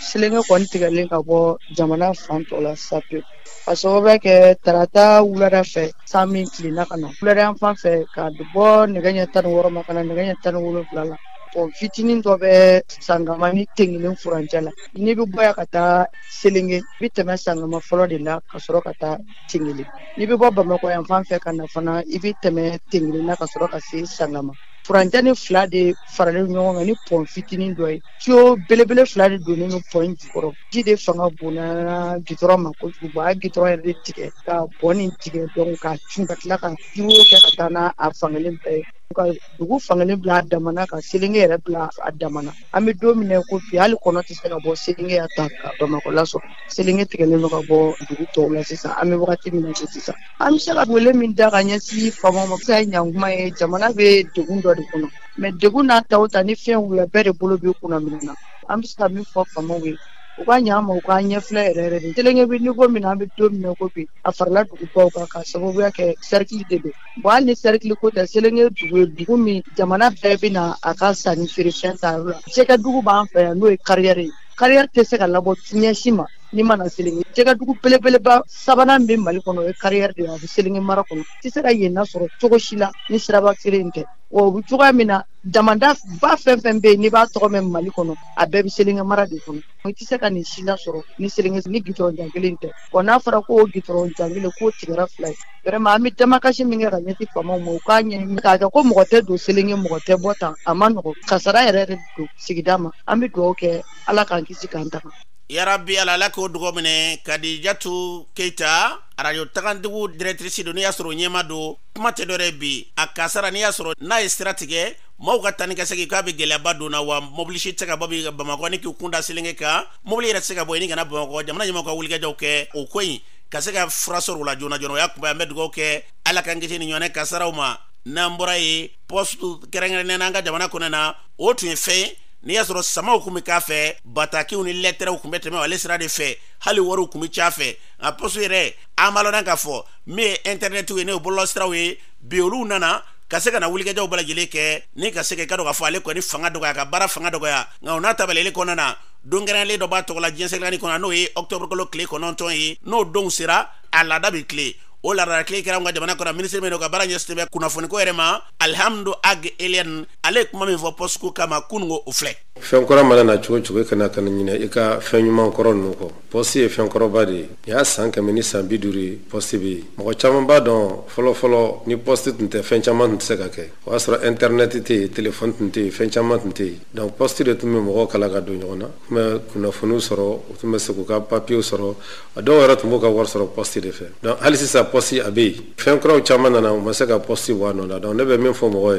Selenge kɔni tigɛlen ka bɔ jamana fan tɔ la sa pewu. Ka sababu kɛ tarata wulada fɛ san min tilenna ka na wulada yan fan fɛ ka bɔ nɛgɛ ɲɛ 16 ma ka na nɛgɛ ɲɛ 17 la pont fitinin dɔ bɛ Sangama ni Tengelen furancɛ la n'i bɛ bɔ yan ka taa Selenge i bɛ tɛmɛ Sangama fɔlɔ de la ka sɔrɔ ka taa Tengelen n'i bɛ bɔ Bamakɔ yan fan fɛ ka na fana i bɛ tɛmɛ Tengelen na ka sɔrɔ ka se Sangama furancɛ ni fila de faralen ɲɔgɔn kan ni pont fitinin dɔ ye tuyau belebele fila de donnen don pont jukɔrɔ ji de fanga bonna gidɔrɔn ma kojugu a ye gidɔrɔn yɛrɛ de tigɛ ka pont nin tigɛ donc ka cun ka tila ka tuyau kɛ ka taa n'a fankelen bɛɛ ye ka dugu fankelen bila a damana ka Selenge yɛrɛ bila a damana an bɛ don min na ko bi hali kɔnɔ tɛ se ka bɔ Selenge ya ta ka Bamakɔ lasɔrɔ Selenge tigɛlen don ka bɔ dugu tɔw la sisan an bɛ wagati min na sisan an bɛ se ka wele min da ka ɲɛsin faamaw ma se ka ɲankuma ye jamana bɛ degun dɔ de kɔnɔ mais degun n'a ta o ta ni fɛn wula bɛɛ de bolo bɛ kunna minɛ na an bɛ se ka min fɔ faamaw ye u ka ɲa ma u ka ɲɛfilɛ yɛrɛ yɛrɛ de Selenge bɛ niveau min na an bɛ don min na ko bi a farala dugubaw kan ka sababuya kɛ cercle de don bon hali ni cercle ko tɛ Selenge dugu ye dugu min jamana bɛɛ bɛ na a ka sanni feere fɛn ta yɔrɔ la Cɛkɛdugu b'an fɛ yan n'o ye carrière ye carrière tɛ se ka labɔ ɲɛsi ma ni mana Selinge jɛgɛ dugu belebeleba sabanan bɛ Mali kɔnɔ o ye carrière de ye a bɛ Selinge mara kɔnɔ tɛ se ka yen nasɔrɔ cogo si la ni siraba kelen tɛ wa o bɛ cogoya min na damanda ba fɛn fɛn bɛ yen n'i b'a tɔgɔ mɛn Mali kɔnɔ a bɛɛ bɛ Selinge mara de kɔnɔ i tɛ se ka nin si lasɔrɔ ni Selinge ni gitɔrɔn jan kelen tɛ wa n'a fɔra ko o gitɔrɔn jan kelen k'o tigɛra fila ye vraiment an bɛ damakasi min kɛ ka ɲɛsin faamaw ma u k'a ɲɛɲini k'a kɛ ko mɔgɔ tɛ don Selinge mɔgɔ tɛ bɔ tan a ma nɔgɔn kasara yɛrɛ de don sigida ma an bɛ dugawu kɛ Ala k'an kisi k'an tanga. Yarabi ala ko dugo mine Kadijatu Keita radio tagandugu directrice do ni yasoro nyema do kuma te dore bi akasara ni yasoro na strategie mo ka tani ka segi ka be gelaba do na wa mobiliser tega babi Bamako ni ki kunda Selinge ka mobili retse ga boyini kana Bamako jamana nyema ko wulga jawke o koyi kasega frasor la jona ya kuba medgo ke ala kangiti ni nyone kasara uma nambora yi postu kerengene nanga jamana kunena o tun fe ni yasoro sama hukumi kafe bataki uni lettre hukumi teme wale sira de fe hali waru hukumi chafe a posu ire amalo nanga fo me internet we ne bolo sira we biolu nana kaseka na wulike jaw bala jileke ni kaseka kado ka fo ale ko ni fanga doga ka bara fanga doga ya ngauna tabale ko nana dongera le do ba to la jense grani ko na no yi octobre ko lo clé ko non ton yi no don sira ala dabi clé o la rakle kera nga jamana ko na ministre me no ka bara nyestebe kuna foni ko erema alhamdu ag alien ale kuma me vo posku kama kungo ufle fen kora mala na chugo kana nyine ika fen nyuma koro nuko posi e fen koro badi ya sanka mini sambiduri posi bi mo chama ba don folo ni posti tinte fen chama tinte ka ke wasra internet ti telephone tinte fen chama tinte donc posti de tumme mo kala ga do nyona me kuna fonu soro tumme se ko ka papier soro do wara tumbo ka war soro posti de fe donc halisi sa posi abi fen koro chama na mo se ka posti wano na donc ne be même fo mo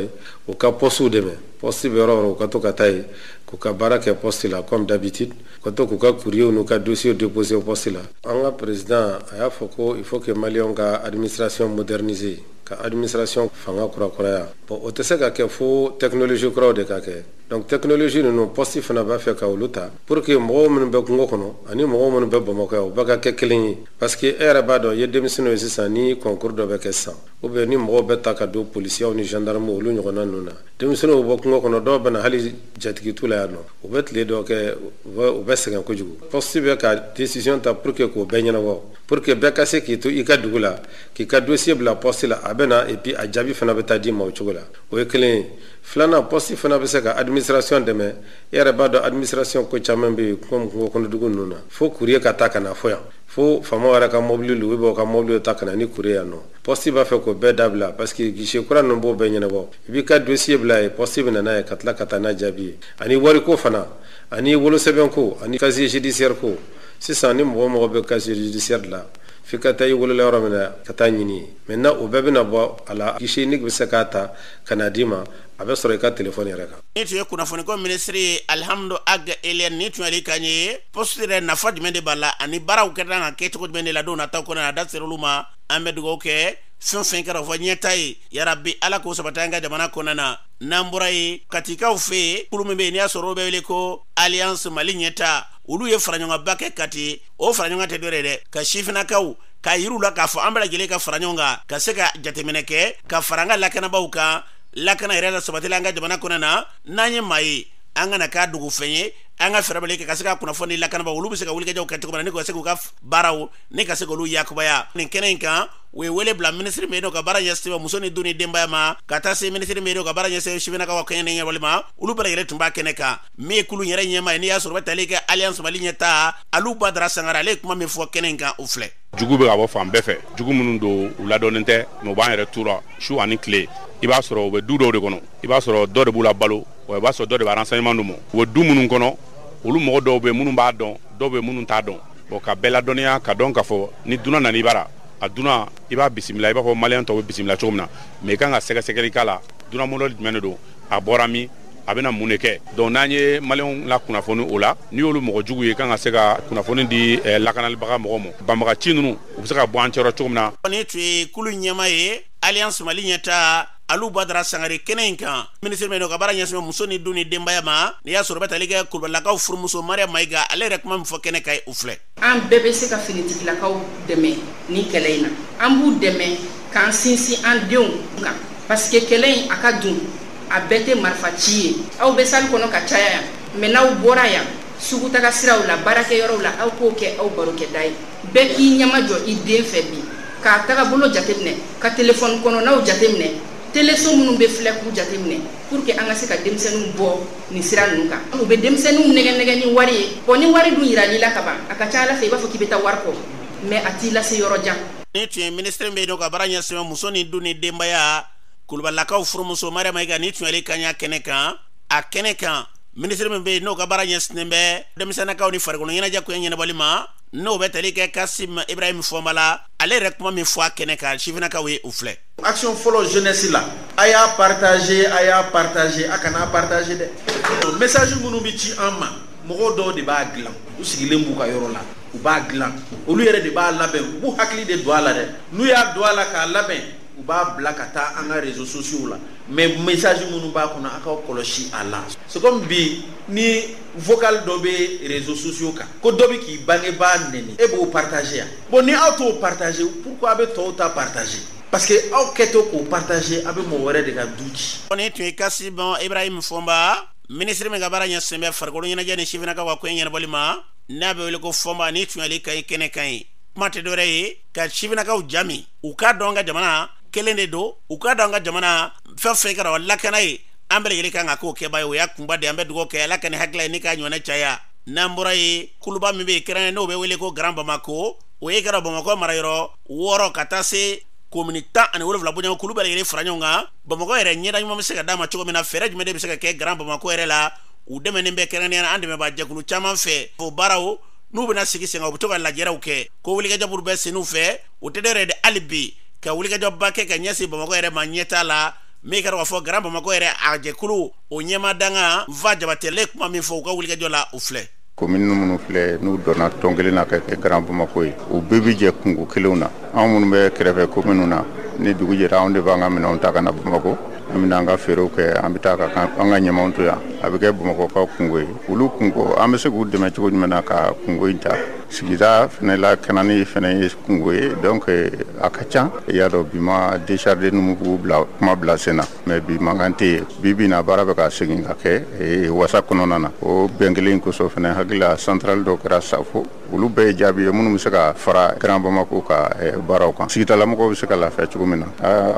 o ka posu de me posti be ro ka to ka tai kuka baraka poste là comme d'habitude quand on kuka courrier ou ka dossier déposé au poste là anga président aya foko il faut que Malion ka administration modernisée ka administration fanga kura ya bon o tese ka ke fo technologie kura de ka ke donc technologie no poste fana ba fe ka uluta pour que mo men be ko kono ani mo men be Bamako o ba ka ke kelin parce que era ba do ye démissionné aussi ni concours de be ke ça ou be ni mo be ta ka do policier ni gendarme o lu nyona nuna démissionné o ba ko kono do bana hali jatiki tula no o bet le do ke o be se ko jugu poste be ka décision ta pour que ko be nyana wo pour que be ka se ki to i ka dugula ki ka dossier bla poste la abena et puis a jabi fana be ta di ma o chugula o eklen flana poste fana be se ka administration de me yare ba do administration ko chamembe ko dugu nuna fo courrier ka ta kana foya fo famo ara ka mobile lu bo ka mobile ta kana ni courrier no poste ba fe ko be dabla parce que guichet kura no bo be nyana bo bi ka dossier bla e poste be na katla katana jabi ani wari ko fana ani wolo seben ko ani casier judiciaire ko si ça ni mo be casier judiciaire la fika tay wolo le ramena katani ni maintenant o be na bo ala guichet ni be sakata kanadima abe soro ka telephone reka nitu ye kuna foni ko ministry alhamdu ag alien nitu ali kanye postire na fadi mende bala ani bara uketa na keto ko mende la dona ta ko na da seruluma amedu go ke fin kara fo nyetai ya rabbi ala ko sabatanga jamana ko na namburai katika ufe kulumbe ni asoro be ko alliance mali nyeta ulu ye faranyonga bake kati o faranyonga te dorede ka shifina kaw ka yirula ka fo ambala gele ka faranyonga ka seka jatemeneke ka faranga lakana bauka lakana irela sabatila nga jamana kunana nanye mai anga na ka dugu fenye anga ferabele ke kaseka kuna foni lakana ba ulu biseka wulika jaw katiko na niko seka ka barawo ne kaseka lu yakubaya ninkenenka we wele bla ministry medo ka bara yestiwa musoni duni demba ma kata se ministry medo ka bara yestiwa shibina ka wakene nya walima ulu bara yele tumba keneka me kulu nyere nyema ni yaso bataleke alliance malinyata alu badra sangara le kuma me fo kenenka ufle jugu be ka bo fam befe jugu munun do uladonente no ba retour shu ani clé iba soro be dudo de kono iba soro do de bula balo o iba soro do de renseignement no mo wo du munun kono olu mo do be munun ba don do be munun ta don o ka bela donia ka don ka fo ni duna na ni bara aduna iba bismillah iba ko malien to bismillah chomna me kanga sega segeri kala duna mo lo dimene aborami abena muneke don nanye malien la kuna fonu ola ni olu mo jugu ye kanga sega kuna fonu di la kanal baga mo mo bamaka chinunu ubsaka bo anchero chomna ni twi kulu nyama ye alliance malinyata alu badra sangare kenenka ministre meno kabara nyasme musoni duni dembaya ma ni ya sorobata lega kulbala ka furmuso maria maiga ale rek mam fo keneka ufle am BBC ka finitik la kaw deme ni keleina am bu deme kan sinsi an deun ka parce que kelein akadun abete marfachi au besal kono ka chaya menaw boraya sugu taga siraw la baarakɛyɔrɔw la aw k'o kɛ aw barokɛda ye bɛɛ k'i ɲɛma jɔ i den fɛ bi k'a taga bolo jateminɛ ka telefɔni kɔnɔnaw jateminɛ teleso minnu bɛ filɛ k'u jateminɛ pour que an ka se ka denmisɛnninw bɔ nin sira ninnu kan u bɛ denmisɛnninw nɛgɛ ni wari ye ni wari dun yirali la ka ban a ka ca ala fɛ i b'a fɔ k'i bɛ taa wari kɔ mais a t'i lase yɔrɔ jan. ni tun ye ministre bɛ yen ka baara ɲɛsin muso ni du ni denbaya Kulubalakaw furumuso Mariama Mayiga ni tun yali kaɲa kɛnɛ kan a kɛnɛ kan ministre min bɛ yen n'o ka baara ɲɛsinnen bɛ denmisɛnnakaw ni farikolo ɲɛnajɛ ko ɲɛnabɔli ma n'o bɛ tali kɛ Kasim Ibrahim Fɔnbala ale yɛrɛ kuma min fɔ a kɛnɛ kan sifinnakaw ye u filɛ. Action fɔlɔ jeunesse la a y'a partager a kana partager dɛ message minnu bɛ ci an ma mɔgɔw dɔw de b'a dilan u sigilen b'u ka yɔrɔ la u b'a dilan olu yɛrɛ de b'a labɛn u b'u hakili de don a la dɛ n'u y'a don a la k'a labɛn u b'a bila ka taa an ka réseaux sociaux la mais message minnu b'a kɔnɔ a k'aw kɔlɔsi a la c'est comme bi ni vocal dɔ bɛ réseaux sociaux kan ko dɔ bɛ k'i bangebaa nɛni e b'o partager yan bon ni aw t'o partager pourquoi a bɛ tɔw ta partager parce que aw kɛtɔ k'o partager a bɛ mɔgɔ wɛrɛ de ka du ci. ni tun ye Kasim Ibrahim Fɔnba ministre min ka baara ɲɛsinnen bɛ farikolo ɲɛnajɛ ni sifinnakaw ka ko ɲɛnabɔli ma n'a bɛ wele ko Fɔnba ni tun yali ka kɛnɛ kan ye kuma tɛ dɔwɛrɛ ye ka sifinnakaw jami u k'a dɔn ka jamana kelen de don u k'a dɔn ka jamana fɛn fɛn kɛra lakana ye an bɛɛ lajɛlen kan ka k'o kɛba ye o y'a kunba de an bɛ dugawu kɛ ala ka ni hakili ye ni k'a ɲɔgɔnna caya n'an bɔra ye kuluba min bɛ yen kɛrɛnkɛrɛnnen n'o bɛ wele ko Grand Bamako o ye kɛra Bamakɔ marayɔrɔ 6 ka taa se komini 17 bonya kulu bɛɛ lajɛlen fara ɲɔgɔn kan Bamakɔ yɛrɛ ɲɛda ɲuman bɛ se ka d'a ma cogo min na fɛɛrɛ jumɛn de bɛ se ka kɛ Grand Bamako yɛrɛ la u dɛmɛnen bɛ kɛrɛnkɛrɛnnen an dɛmɛbaa jɛkulu caman fɛ o baaraw n'u bɛna sigi sen kan u bɛ to ka lajɛrew kɛ ko wulikajɔburu bɛ sen'u fɛ o tɛ dɔ yɛrɛ de hali bi ka wulikajɔba kɛ ka ɲɛsin Bamakɔ yɛrɛ ma ɲɛtaa la min kɛra k'a fɔ Grand Bamako yɛrɛ a jɛkulu o ɲɛmadanga va Jabatɛle kuma min fɔ u ka wulikajɔ la u filɛ. commune minnu filɛ n'u donna tɔn kelen na ka kɛ Grand Bamako ye u bɛɛ bi jɛ kungo kelenw na anw minnu bɛ kɛrɛfɛ commune na ni dugu jɛra anw de b'an ka minɛnw ta ka na Bamako an bɛna an ka feerew kɛ an bɛ taa ka an ka ɲamanw to yan a bɛ kɛ Bamakɔkaw kungo ye olu kungo an bɛ se k'u dɛmɛ cogo jumɛn na ka kungo in ta sigida fɛnɛ la kɛnɛni fɛnɛ ye kungo ye donc a ka ca i y'a dɔn bi ma décharger numu k'u bila kuma bila sen na mais bi mankan tɛ yen bi bi na baara bɛ ka segin ka kɛ wasa kɔnɔna na o bɛn kelen kosɔn fɛnɛ hakili la central dɔ kɛra Safo olu bɛɛ ye jaabi ye minnu bɛ se ka fara Grand Bamako ka baaraw kan sigidalamɔgɔw bɛ se ka lafiya cogo min na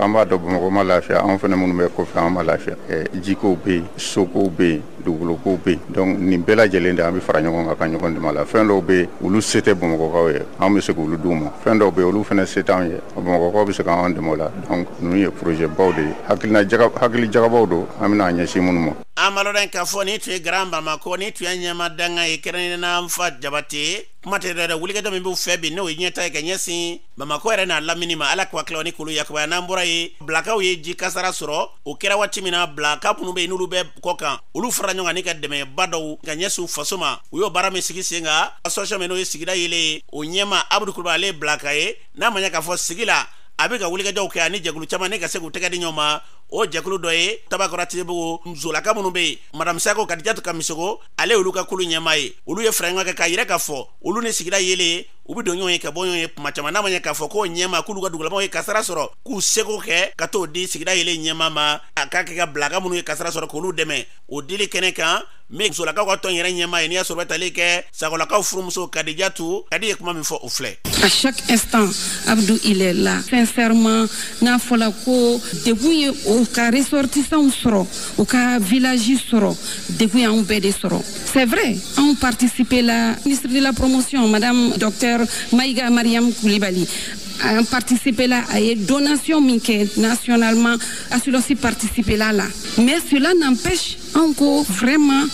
an b'a dɔn Bamakɔ ma lafiya anw fɛnɛ minnu bɛ kɔfɛ an ma lafiya jikow bɛ yen sokow bɛ yen dugukolokow bɛ yen donc nin bɛɛ lajɛlen de an bɛ fara ɲɔgɔn kan ka ɲɔgɔn dɛmɛ la fɛn dɔw bɛ yen olu se tɛ Bamakɔkaw ye an bɛ se k'olu d'u ma fɛn dɔw bɛ yen olu fɛnɛ se t'anw ye Bamakɔkaw bɛ se k'an dɛmɛ o la donc ninnu ye projet baw de ye hakili jagabaw don an bɛna ɲɛsin minnu ma. an malo den k'a fɔ ni tun ye Grand Bamako ni tun ye ɲɛmadanga ye kɛrɛnkɛrɛnnen fa Jabate kuma tɛ dɛ wulikajɔ min b'u fɛ bi n'o ye ɲɛta ye ka ɲɛsin Bamako yɛrɛ n'a lamini ma ala k'u hakili ni kulu yakubaya n'an bɔra ye Bilakaw ye ji kasara sɔrɔ o kɛra waati min na Bilaka minnu bɛ yen n'olu bɛ kɔ kan olu fara ɲɔgɔn kan ni ka dɛmɛba dɔw ka ɲɛsin u faso ma u y'o baara min sigi sen kan association min n'o ye sigida yelen o ɲɛma Abudu Kulubali ale ye Bilaka ye n'a ma ɲɛ k'a fɔ sigi la a bɛ ka wulikajɔw kɛ ani jɛkulu caman ni ka se k'u tɛgɛ di ɲɔgɔn ma o jɛkulu dɔ ye Tabakɔrɔ Tilebugu musolaka minnu bɛ yen Madame Sako Kadijatu Kamisogo ale olu ka kulu ɲɛma ye olu ye fara ɲɔgɔn kan k'a yira k'a fɔ olu ni sigida yelen u bɛ don ɲɔgɔn ye ka bɔ ɲɔgɔn ye kuma caman n'a ma ɲɛ k'a fɔ k'o ɲɛma k'olu ka dugulamaw ye kasara sɔrɔ k'u seko kɛ ka t'o di sigida yelen ɲɛma ma a k'a kɛ ka Bilaka minnu ye kasara sɔrɔ k'olu dɛmɛ o dili kɛnɛ kan min musolakaw ka tɔn yɛrɛ ɲɛma ye n'i y'a sɔrɔ bɛ tali kɛ Sakolakaw furumuso Kadijatu Kadi ye kuma min fɔ o filɛ. À chaque instant Abdou il est là sincèrement n'a fɔla ko degun ye o ka ressortissants sɔrɔ o ka village sɔrɔ degun y'anw bɛɛ de sɔrɔ c'est vrai anw participer la ministre de la promotion madame docteur Maïga Mariam Koulibaly a participé là à une donation nationalement a aussi participé là mais cela n'empêche encore vraiment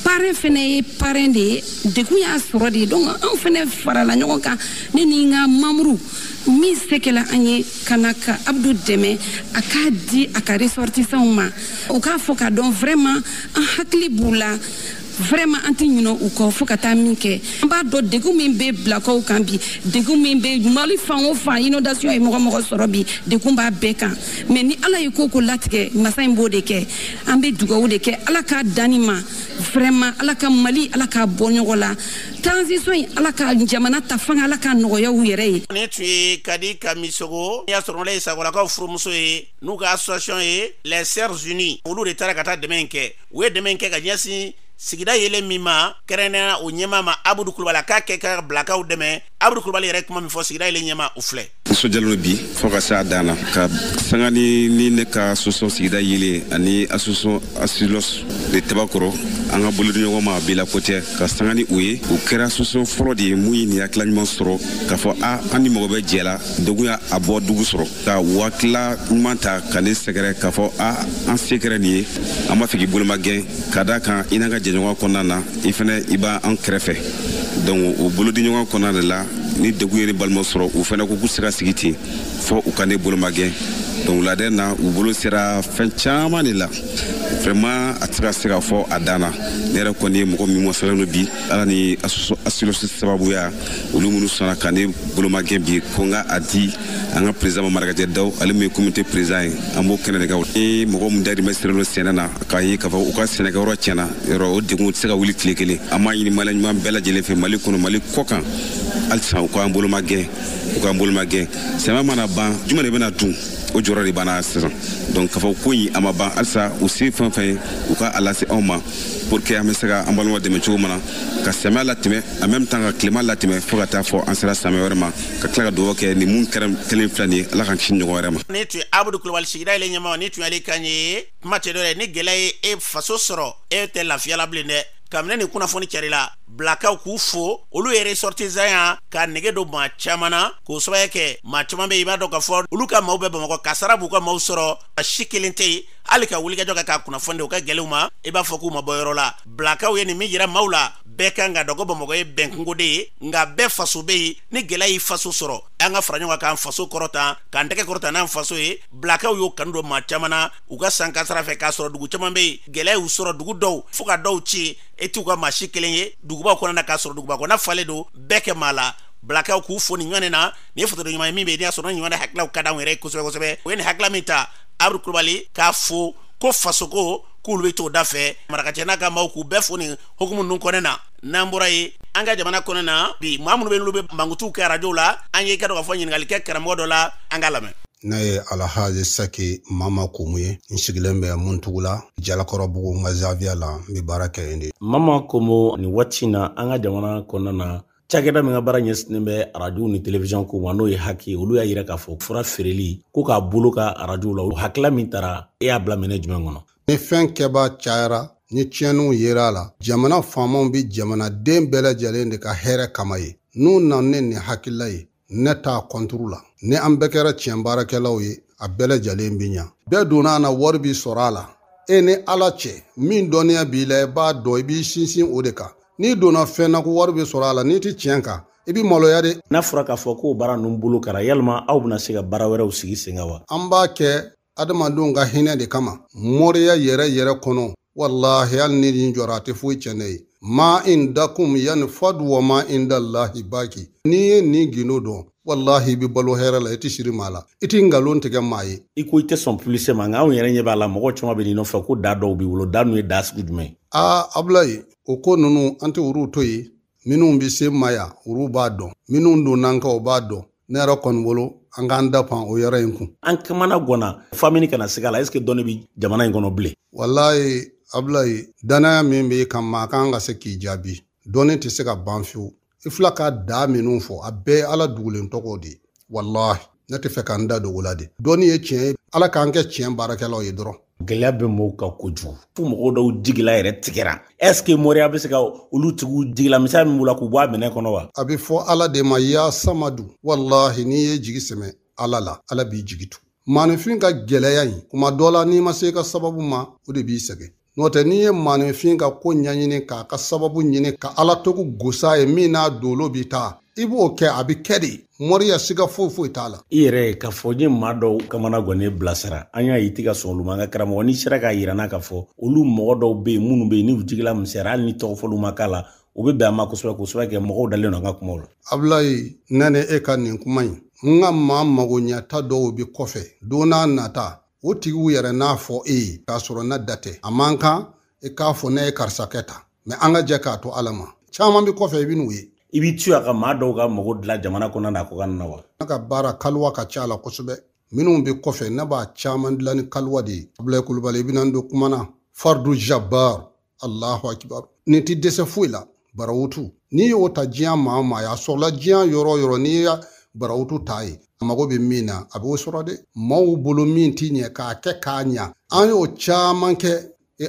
parrain fɛnɛ ye parrain de ye degun y'a sɔrɔ de ye donc anw fɛnɛ farala ɲɔgɔn kan ne ni n ka membre min se kɛla an ye ka na ka Abdou dɛmɛ a k'a di a ka ressortissants ma o k'a fɔ ka dɔn vraiment an hakili b'u la vraiment an tɛ ɲinɛ u kɔ fo ka taa min kɛ an b'a dɔn degun min bɛ Bilakaw kan bi degun min bɛ Mali fan o fan inondation ye mɔgɔ sɔrɔ bi degun b'a bɛɛ kan mais ni Ala ye ko latigɛ masa in b'o de kɛ an bɛ dugawu de kɛ Ala k'a danni ma vraiment Ala ka Mali Ala k'a bɔ ɲɔgɔn la transition in Ala ka jamana ta fanga Ala ka nɔgɔya u yɛrɛ ye. ni tun ye Kadi Kamisogo n'i y'a sɔrɔ ne ye Sakolakaw furumuso ye n'u ka association ye les Sœurs Unies olu de taara ka taa dɛmɛ in kɛ u ye dɛmɛ in kɛ ka ɲɛsin sigida yele mima kerena o nyema ma Abdou Kulubali ka ke ka blakaw deme Abdou Kulubali yɛrɛ kuma min fɔ sigida yele nyema u filɛ so jalo bi fo ka sa dana ka sangani ni ne ka soso sigida yele ani asuso asilos de tabakoro anga bolu ɲɔgɔn ma bila côté ka sangani u ye u kɛra soso fɔlɔ de muyi ni akla ɲuman sɔrɔ ka fɔ ani mɔgɔ bɛ jɛla doguya a bɔ dugu sɔrɔ ka wakila ɲuman ta ka ne sɛgɛrɛ ka fɔ an sekɛrɛ ni ye an ma figi boloma gɛn ka da kan ina ka jɛɲɔgɔn kɔnɔna na I fɛnɛ I b'a an kɛrɛfɛ donc o bolodi ɲɔgɔn kɔnɔna de la ni degu ye ni balima sɔrɔ u fɛnɛ ko k'u sera sigi ten fɔ u ka ne boloma gɛn donc laden na u bolo sera fɛn caman de la vraiment a tɛ se ka fɔ a dan na ne yɛrɛ kɔni ye mɔgɔ min mɔsalen no bi ala ni asilosi sababuya olu minnu sɔnna ka ne boloma gɛn bi ko n ka a di an ka président Mamaragajɛ Daw ale min ye comité président ye an b'o kɛnɛ de kan ni mɔgɔ min dahirimɛ sera lo sɛnɛ na k'a ye k'a fɔ u ka sɛnɛkɛyɔrɔ tiɲɛna yɔrɔ o degun tɛ se ka wuli tile kelen an b'a ɲini maliyɛn ɲuman bɛɛ lajɛlen fɛ Mali kɔnɔ Mali kɔ kan halisa u k'an boloma gɛn sɛmɛ mana ban juma de bɛna dun o jɔrɔ de banna sisan donc k'a fɔ ko in a ma ban halisa u se fɛn fɛn u ka a lase anw ma pour que an bɛ se ka an balima dɛmɛ cogo min na ka sɛmɛ latɛmɛ en même temps ka tilema latɛmɛ fo ka taa fɔ an sera samiyɛ wɛrɛ ma ka tila ka dugawu kɛ ni mun kɛra kelen filɛ nin ye ala k'an kisi ɲɔgɔn wɛrɛ ma. ne tun Abdou Kulubali sigida yɛlɛ ɲɛma ni tun y'ale kan ye kuma cɛ dɔ yɛrɛ ni gɛlɛya ye e faso sɔrɔ e tɛ lafiya la bilen dɛ kabini ni kunnafoni cɛri la blakaw k'u fo olu yɛrɛ sortisan ya ka nege don maa caman na k'o sababu kɛ maa caman bɛ i b'a dɔn ka fɔ olu ka maaw bɛ Bamakɔ kasara b'u ka maaw sɔrɔ a si kelen tɛ yen hali ka wulikajɔ kɛ k'a kunnafoni de u ka gɛlɛnw ma i b'a fɔ k'u ma bɔ yɔrɔ la blakaw ye nin min yira maaw la bɛɛ kan ka dɔn ko Bamakɔ ye bɛnkungo de ye nka bɛɛ faso bɛ yen ni gɛlɛya y'i faso sɔrɔ an ka fara ɲɔgɔn kan k'an faso kɔrɔtan k'an tɛgɛ kɔrɔtan n'an faso ye blakaw y'o kanu don maa caman na u ka san kasara fɛ k'a sɔrɔ dugu caman bɛ yen gɛlɛya y'u sɔrɔ dugu dɔw fo ka dɔw ci e t'u ka maa si kelen ye dugubaw kɔnɔna k'a sɔrɔ duguba kɔnɔ falen don bɛɛ kɛ maa la blakaw k'u fo nin ɲɔgɔn na nin ye foto ɲuman ye min bɛ yen n'i y'a sɔrɔ ɲuman hakililaw ka d'anw yɛrɛ ye kosɛbɛ kosɛbɛ o ye nin hakilila min ta Abdou Kulubali k'a fo ko faso ko k'olu bɛ t'o da fɛ Marakacɛ n'a ka maaw k'u bɛɛ fo nin hukumu ninnu kɔnɔ na n'an bɔra ye an ka jamana kɔnɔ na bi maa minnu bɛ olu bɛ mankutuw kɛ arajow la an ye i ka dɔn ka fɔ ɲininkali kɛ karamɔgɔ dɔ la an ka lamɛn. Ne ye Alhaji Saki Mama Kumu ye n sigilen bɛ Muntugu la Jalakɔrɔbugu n ka Zaviya la n bɛ baara kɛ yen de. Mama Kumu nin waati in na an ka jamana kɔnɔna na cakɛda min ka baara ɲɛsinnen bɛ arajow ni télévision ko ma n'o ye Haki olu y'a yira k'a fɔ fura feereli ko k'a bolo ka arajow la o hakilila min taara e y'a bila minɛ jumɛn kɔnɔ. Ni fɛn kɛbaa cayara ni tiɲɛniw yera la jamana faamaw bɛ jamanaden bɛɛ lajɛlen de ka hɛrɛ kama ye n'u nana ni nin hakilila ye ne t'a kɔnturu la ni an bɛɛ kɛra tiɲɛ baarakɛlaw ye a bɛɛ lajɛlen bɛ ɲa bɛɛ donna a na wari bi sɔrɔ a la e ni ala cɛ min dɔnniya b'i la i b'a dɔn i b'i sinsin o de kan n'i donna fɛn na ko wari bi sɔrɔ a la n'i tɛ tiɲɛ kan i bɛ maloya de. n'a fɔra k'a fɔ k'o baara ninnu bolo kɛra yalima aw bɛna se ka baara wɛrɛw sigi sen kan wa. an b'a kɛ adamadenw ka hinɛ de kama mɔriya yɛrɛ kɔnɔ wallahi hali ni nin jɔra a tɛ foyi tiɲɛ ne ye ma indakum yanfadu wa ma indallahi baki n'i ye nin gindo dɔn wallahi i bɛ balo hɛrɛ la i tɛ siri maa la i tɛ nkalon tigɛ maa ye. i ko i tɛ sɔn publicité ma nka anw yɛrɛ ɲɛ b'a la mɔgɔ caman bɛ nin nɔfɛ ko da dɔw b'i bolo da ninnu ye da sugu jumɛn ye. Abulayi o ko ninnu an tɛ olu to yen minnu bɛ se ma yan olu b'a dɔn minnu donn'an kan o b'a dɔn ne yɛrɛ kɔni bolo an k'an da pan o yɔrɔ in kun. an kamana gɔnna famille kana se a la est ce que dɔnni bɛ jamana in kɔnɔ bilen. wallahi Abulayi danaya min bɛ kan maa kan ka se k'i jaabi dɔnni tɛ se ka ban fiyewu i fila ka da minnu fɔ a bɛɛ ala dugulen tɔgɔ de wallahi ne tɛ fɛ k'an da dogo la de dɔnni ye tiɲɛ ye ala k'an kɛ tiɲɛ baarakɛlaw ye dɔrɔn. gɛlɛya bɛ mɔgɔw kan kojugu fo mɔgɔw dɔw jigila yɛrɛ tigɛra est ce que mɔriya bɛ se ka olu tigiw jigila misali min b'u la k'u bɔ a minɛ kɔnɔ wa. a bɛ fɔ ala de ma ya samadu wallahi n'i ye jigi sɛmɛ ala la ala b'i jigi tu maanifin ka gɛlɛya in kuma dɔ la n'i ma se ka sababu ma o de b'i sɛgɛn n'o tɛ n'i ye maanifin ka ko ɲɛɲini k'a ka sababu ɲini ka ala togo gosa ye min n'a dolo b'i ta i b'o kɛ a bɛ kɛ de mɔriya siga foyi t'a la. i yɛrɛ ka fɔ n ye maa dɔw kamana gɔnnen bilasira an y'a ye i tɛ ka sɔn olu ma an ka karamɔgɔ n'i sera k'a yira n'a ka fɔ olu mɔgɔ dɔw bɛ yen minnu bɛ yen n'u jigila misɛnyara hali ni tɔgɔ fɔliw ma k'a la o bɛ bɛn a ma kosɛbɛ kɛ mɔgɔw dalen don an ka kumaw la. Abulayi ne ni e ka nin kuma in n ka maa magoɲɛta dɔw bɛ kɔfɛ don n'a nata o tigiw yɛrɛ n'a fɔ e ye k'a sɔrɔ ne da tɛ a man kan i k'a fɔ ne ye karisa kɛ tan mɛ an ka jɛ k'a to ala ma caman bɛ kɔfɛ i bɛ n'u ye. i b'i tuya ka maa dɔw ka mago dilan jamana kɔnɔ na ko ka na wa. ne ka baara kaliwa ka ca la kosɛbɛ minnu bɛ kɔfɛ ne b'a caman dilan ni kaliwa de ye. Abulayi Kulubali i bɛna n don kuma na fardu jabar Allahu akbar ni ti dɛsɛ foyi la barawutu ni y'o ta diɲɛ maa maa y'a sɔrɔla diɲɛ yɔrɔ yɔrɔ ni ya barawutu ta ye a mago bɛ min na a b'o sɔrɔ dɛ maaw bolo min ti ɲɛ k'a kɛ k'a ɲa an y'o caman kɛ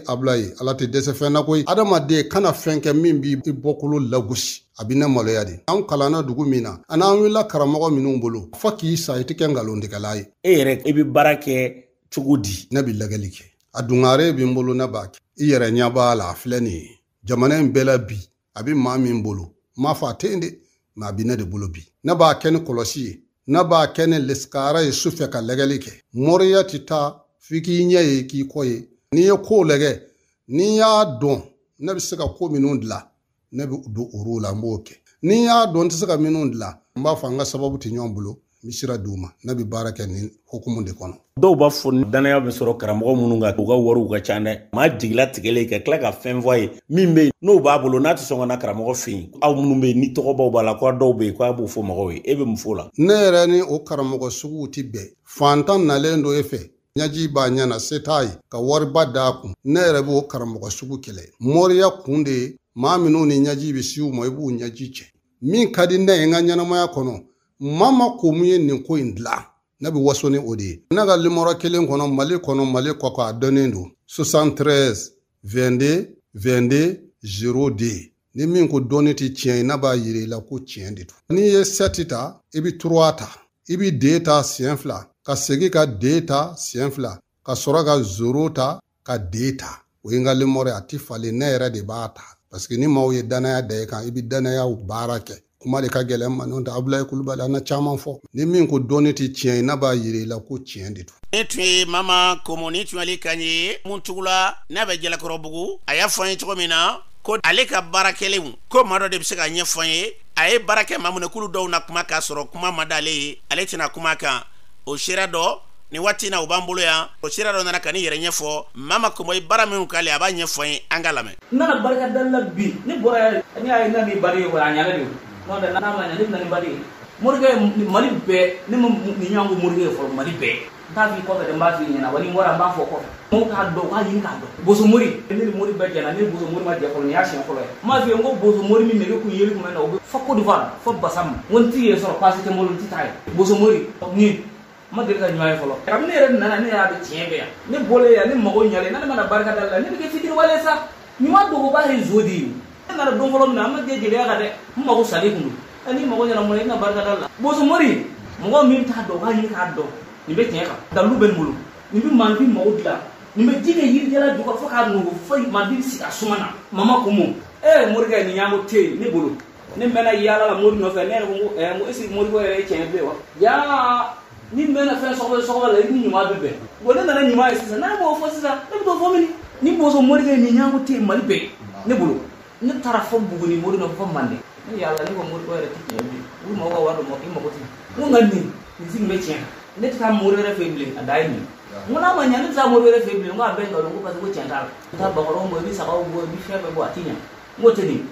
Ablaye ala tɛ dɛsɛ fɛn na koyi adamaden kana fɛn kɛ min b'i bɔkolo lagosi a bɛ ne maloya de an kalanna dugu min na ani an wulila karamɔgɔ minnu bolo fo k'i sa i tɛ kɛ nkalontigɛla ye e yɛrɛ i bɛ baara kɛ cogo di ne bɛ lagɛli kɛ a dungare bɛ n bolo ne b'a kɛ i yɛrɛ ɲɛ b'a la a filɛ nin ye jamana in bɛɛ la bi a bɛ maa min bolo m'a fɔ a tɛ yen de mɛ a bɛ ne de bolo bi ne b'a kɛ ni kɔlɔsi ye ne b'a kɛ ni lesikara ye sufɛ ka lagɛli kɛ mɔriya tɛ taa f'i k'i ɲɛ ye k'i kɔ ye n'i ye ko lagɛ n'i y'a dɔn ne bɛ se ka ko minnu dilan ne bɛ don olu la n b'o kɛ n'i y'a dɔn n tɛ se ka minnu dilan n b'a fɔ an ka sababu tɛ ɲɔgɔn bolo n bɛ sira d'u ma ne bɛ baara kɛ nin hukumu de kɔnɔ. dɔw b'a fɔ ni danaya bɛ sɔrɔ karamɔgɔ minnu kan u ka wariw ka ca dɛ maa jigila tigɛlen ka tila ka fɛn fɔ a ye min bɛ yen n'o b'a bolo n'a tɛ sɔn ka na karamɔgɔ fɛ yen aw minnu bɛ yen ni tɔgɔbaw b'a la ko dɔw bɛ yen ko a b'o fɔ mɔgɔw ye e bɛ mun fɔ o la. ne yɛrɛ ni o karamɔgɔ suguw tɛ bɛn fantan nalen don e fɛ ɲaji b'a ɲɛna se t'a ye ka wariba d'a kun ne yɛrɛ b'o karamɔgɔ sugu kɛlɛ mɔriya kun de ye maa minnu ni ɲaji bɛ si u ma i b'u ɲaji cɛ min ka di ne ye n ka ɲɛnamaya kɔnɔ maa ma ko mun ye nin ko in dilan ne bɛ waso ni o de ye ne ka limɔrɔ kelen kɔnɔ mali kɔ k'a dɔnnen don 73 22 22 0D ni min ko dɔnni tɛ tiɲɛ ye ne b'a yira i la ko tiɲɛ de don n'i ye 7 ta i bɛ 3 ta i bɛ D ta siɲɛ 2 ka segin ka D ta siɲɛ 2 ka sɔrɔ ka 0 ta ka D ta o ye n ka limɔrɔ a tɛ falen ne yɛrɛ de b'a ta parce que ni maaw ye danaya da i kan i bɛ danaya baara kɛ kuma de ka gɛlɛn ma n'o tɛ Abulaye Kulubali an na caman fɔ ni min ko dɔnni tɛ tiɲɛ ye n'a b'a yira i la ko tiɲɛ de don. ne tun ye Mama Komo ni tun ale kan ye mun tugula n'a bɛ Jalakɔrɔbugu a y'a fɔ an ye cogo min na ko ale ka baarakɛlenw ko maa dɔ de bɛ se ka ɲɛfɔ an ye a ye baara kɛ maa minnu kulu dɔw na kuma k'a sɔrɔ kuma ma d'ale ye ale tɛna kuma kan o sera dɔ nin waati na u b'an bolo yan o sera dɔ nana ka ni yɛrɛ ɲɛfɔ Mama Komo ye baara minnu k'ale a b'a ɲɛfɔ an ye an ka lamɛn. n nana barika da la bi ne bɔra ne y'a ye n'a ni bari ye wa a ɲana de n'o tɛ n'a ma ɲa ne bɛna ni bari ye morikɛ mali bɛɛ ne ma ni ɲɔgɔn ko morikɛ ye fɔlɔ mali bɛɛ n t'a f'i kɔfɛ dɛ n b'a f'i ɲɛna wa ni n bɔra n b'a fɔ kɔfɛ mɔgɔw k'a dɔn k'a ɲini k'a dɔn boso mori ne ni mori bɛɛ jɛna ne boso mori ma jɛ fɔlɔ nin y'a siɲɛ fɔlɔ ye n m'a f'i ye n ko boso mori min nege kun yeli kun bɛ na o bɛ fɔ Côte d'Ivoire fɔ Bassam n ko n t'i ye sɔrɔ paase tɛ n bolo n tɛ taa ye boso mori ni ma deli ka ɲuman ye fɔlɔ kabini ne yɛrɛ nana ne y'a bɛ tiɲɛ bɛ yan ne bɔlen yan ne mago ɲalen ne mana barika da la ne bɛ kɛ fitiri wale sa ɲuman dogo b'a ye zo de ye ne nana don fɔlɔ min na an ma jɛ jeliya kan dɛ n mago salen kun don ni mago ɲɛna mun ye i ka barika da la boso mori mɔgɔ min t'a dɔn k'a ɲini k'a dɔn nin bɛ tiɲɛ kan dalu bɛ n bolo nin bɛ manfin mago dilan nin bɛ ji kɛ yirijala jukɔrɔ fo k'a nugu fo manfin bɛ sigi a suma na Mama Komo morikɛ nin ɲango tɛ yen ne bolo ne mɛnna yaala la mori nɔfɛ ne yɛrɛ ko ko est ce que morikɛ yɛrɛ ye tiɲɛ bilen wa yaa ni mɛnna fɛn sɔgɔbɛ la i ni ɲuman bɛ bɛn bon ne nana ɲuman ye sisan n'a b'o fɔ sisan ne bɛ t'o fɔ mini ni boso morikɛ nin ɲango tɛ yen mali bɛɛ ne bolo ne taara fɔ Buguni mori nɔfɛ fɔ Mande ne yaala ne ko morikɛ yɛrɛ tɛ tiɲɛ bilen olu mɔgɔw ka wari dɔ i mago tɛ n ko nka nin sigi bɛ tiɲɛ ne tɛ taa mori wɛrɛ fɛ yen bilen a da ye nin n ko n'a ma ɲɛ ne tɛ taa mori wɛrɛ fɛ yen bilen n ko a bɛɛ nkalon ko parce que ko tiɲɛ t'a la i bɛ taa bakɔrɔnw bɔ i bɛ sagaw bɔ i bɛ fɛn bɛɛ bɔ a tɛ ɲɛ n ko tɛ nin.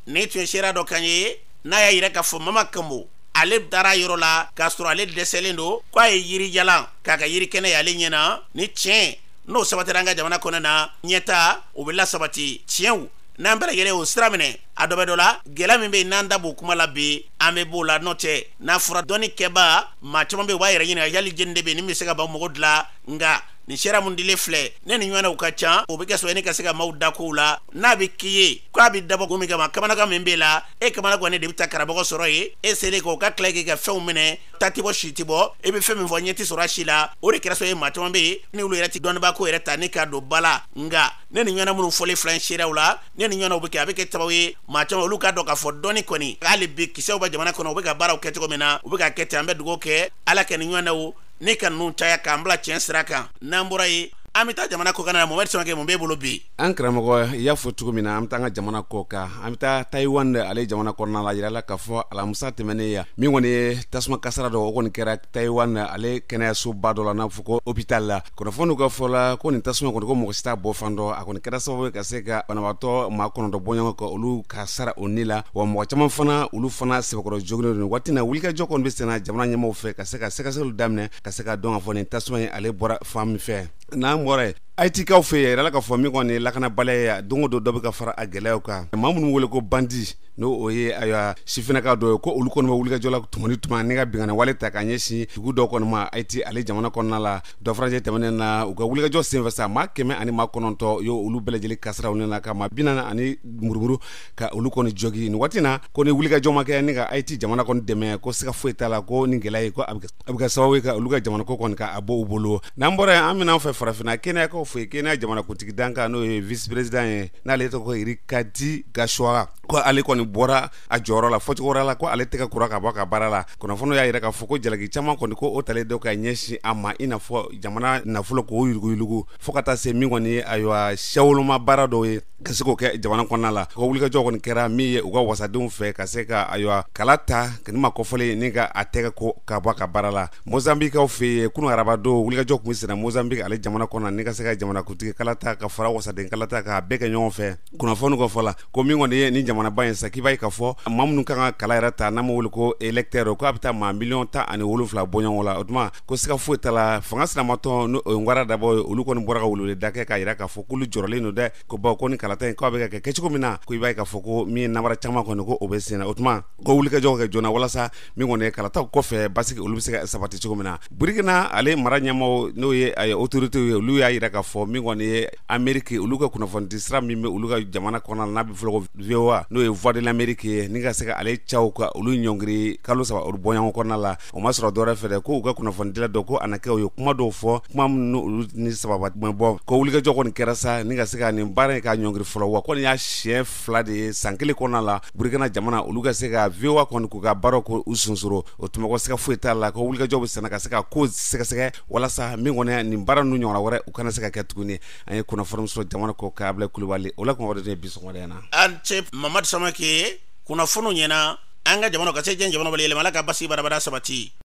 ne tun ye sera dɔ kan ye n'a y'a yɛrɛ k'a fɔ Mama Komo ale taara yɔrɔ la k'a sɔrɔ ale dɛsɛlen don k'a ye yirijalan k'a ka yiri kɛnɛ ye ale ɲɛna ni tiɲɛ n'o sabatira an ka jamana kɔnɔ na ɲɛta o bɛ lasabati tiɲɛw n'an bɛɛ lajɛlen o sira minɛ a dɔ bɛ dɔ la gɛlɛya min bɛ yen n'an da b'o kuma la bi an bɛ b'o la n'o tɛ n'a fɔra dɔnni kɛba maa caman bɛ yen u b'a yɛrɛ ɲininka yali jeni de bɛ yen ni bɛ se ka ban mɔgɔ dilan nka nin sera mun dilen filɛ ne ni ɲɔgɔnnaw ka ca o bɛ kɛ sɔrɔ ne ka se ka maaw da kow la n'a bɛ k'i ye k'a bɛ dabɔ kun min kama kamanagan min b'e la e kamana kɔni de bɛ taa karamɔgɔ sɔrɔ ye e selen k'o ka tila k'i ka fɛnw minɛ ta tɛ bɔ si tɛ bɔ e bɛ fɛn min fɔ ɲɛ tɛ sɔrɔ a si la o de kɛra sɔrɔ ye maa caman bɛ yen ni olu yɛrɛ tɛ dɔnnibaa ko yɛrɛ ta ne k'a don ba la nka ne ni ɲɔgɔnna minnu fɔlen filɛ seerew la ne ni ɲɔgɔnnaw bɛ kɛ a bɛ kɛ sababu ye maa caman olu k'a dɔn k'a fɔ dɔnni kɔni hali bi kisɛw bɛ jamana kɔnɔ u bɛ ka baaraw kɛ cogo min na u bɛ ka kɛ ten an bɛ dugawu kɛ ala kɛ ni ɲɔgɔnnaw ne ka ninnu caya k'an bila tiɲɛ sira kan n'an bɔra yen an bɛ taa jamana kɔ kan na Mohamed Samakɛ mun b'e bolo bi an karamɔgɔ i y'a fɔ cogo min na an bɛ taa an ka jamana kɔ kan an bɛ taa Taiwan de ale jamana kɔnɔna la yirala k'a fɔ alamisa tɛmɛnen yan min kɔni ye tasuma kasara dɔ o kɔni kɛra Taiwan ale kɛnɛyasoba dɔ la n'a fɔ ko hôpital la kunnafoniw ka fɔ la ko nin tasuma kɔni ko mɔgɔ si t'a bɔ fan dɔ a kɔni kɛra sababu ye ka se ka banabaatɔ maa kɔnɔntɔn bɔ ɲɔgɔn kan olu ka sara o ni la wa mɔgɔ caman fana olu fana sɛbɛkɔrɔ joginnen don waati na wulikajɔ kɔni bɛ senna jamana ɲɛmaaw fɛ ka se ka sɛgɛsɛgɛliw daminɛ ka se ka dɔn ka fɔ nin tasuma ye ale bɔra fan min fɛ n'an bɔra yen ayitikaw fɛ yen yɛrɛ ka fɔ min kɔni lakanabaliya don o don dɔ bɛ ka fara a gɛlɛyaw kan maa minnu wele ko bandi n'o o ye ayiwa sifinaka dɔ ye ko olu kɔni bɛ wulikajɔ la tuma ni tuma ni ka bingani wale ta ka ɲɛsin dugu dɔ kɔni ma Haïti ale jamana kɔnɔna la dɔ farajɛ tɛmɛnen na u ka wulikajɔ senfɛ sa maa 100 ani maa 9 yo olu bɛɛ lajɛlen kasira u na ka maa 40 ani murumuru ka olu kɔni jogi ni waati na ko ni wulikajɔ ma kɛ ni ka Haïti jamana kɔni dɛmɛ ko siga foyi t'a la ko ni gɛlɛya ye ko a bɛ ka sababu ye ka olu ka jamana ko kɔni ka a bɔ u bolo n'an bɔra yen an bɛna an fɛ farafinna Keniyakaw fɛ yen Kenya jamana kuntigi danka n'o ye vice président ye n'ale tɔgɔ ko Rigathi Gachagua ko ale kɔni bɔra a jɔyɔrɔ la fɔcogo la ko ale tɛgɛ kura ka bɔ ka baara la kunnafoni y'a yira k'a fɔ ko jalaki caman kɔni ko o talen dɔ ka ɲɛsin a ma i n'a fɔ jamana nafolo k'o yuruguyurugu fo ka taa se min kɔni ye ayiwa sɛwoloma baara dɔw ye ka se k'o kɛ jamana kɔnɔna la ko wulikajɔ kɔni kɛra min ye u ka wasadenw fɛ ka se ka ayiwa kala ta ni ma kɔfɔlen ni ka a tɛgɛ ko ka bɔ ka baara la Mozambiquekaw fɛ yen kunun araba don wulikajɔ tun bɛ senna Mozambique ale jamana kɔnɔ ni ka se ka jamana kuntigi kala ta ka fara wasaden kala ta k'a bɛɛ kɛ ɲɔgɔn fɛ kunnafoni kɔ fɔ la ko min kɔni ye ni jamanaba in sa k'i b'a ye ka fɔ maa minnu kan ka kala yɛrɛ ta n'an ma wele ko électeur ko a bɛ taa maa 17 bɔ ɲɔgɔn la o tuma ko siga foyi t'a la fanga sinamatɔ n'o ye Ngwara Dabo ye olu kɔni bɔra ka weleweleda kɛ k'a yira k'a fɔ k'olu jɔrɔlen don dɛ ko bawo ko ni kalata in k'a bɛ ka kɛ kɛcogo min na ko i b'a ye k'a fɔ ko min ye namara caman kɔni ko o bɛ sen na o tuma ko wulikajɔ kɛ joona walasa min kɔni ye kalataw kɔfɛ basigi olu bɛ se ka sabati cogo min na Burkina ale mara ɲɛmaaw n'o ye autorités ye olu y'a yira k'a fɔ min kɔni ye Amérique olu ka kunnafonidi sira min bɛ olu ka jamana kɔnɔna n'a bɛ fɔ ko VOA n'o ye Voix de l'Amérique ye ni ka se ka ale caw ka olu ɲɔngiri kalo 3 olu bɔɲɔgɔn kɔnɔna la o ma sɔrɔ dɔwɛrɛ fɛ dɛ ko u ka kunnafonidila dɔ ko anakɛ o ye kuma dɔw fɔ kuma minnu olu ni sababa bɔ ko wulikajɔ kɔni kɛra sa ni ka se ka nin baara in ka ɲɔngiri fɔlɔ wa kɔni y'a siɲɛ 2 de ye san 1 kɔnɔna la Burkina jamana olu ka se ka VOA kɔni k'u ka baaraw ko u sunsuro o tuma ko siga foyi t'a la ko wulikajɔ bɛ senna ka se ka ko sɛgɛsɛgɛ walasa min kɔni nin baara ninnu ɲɔgɔnna wɛrɛ u kana se ka kɛ tuguni an ye kunnafoni sɔrɔ jamana ko Ablaye Kulibali o la kuma wɛrɛ de bi sɔgɔmada in na an cɛ Mamadu Samake kunnafoni ɲɛna an ka jamana ka se jɛn jamana bali yɛlɛma Ala ka basi barabara sabati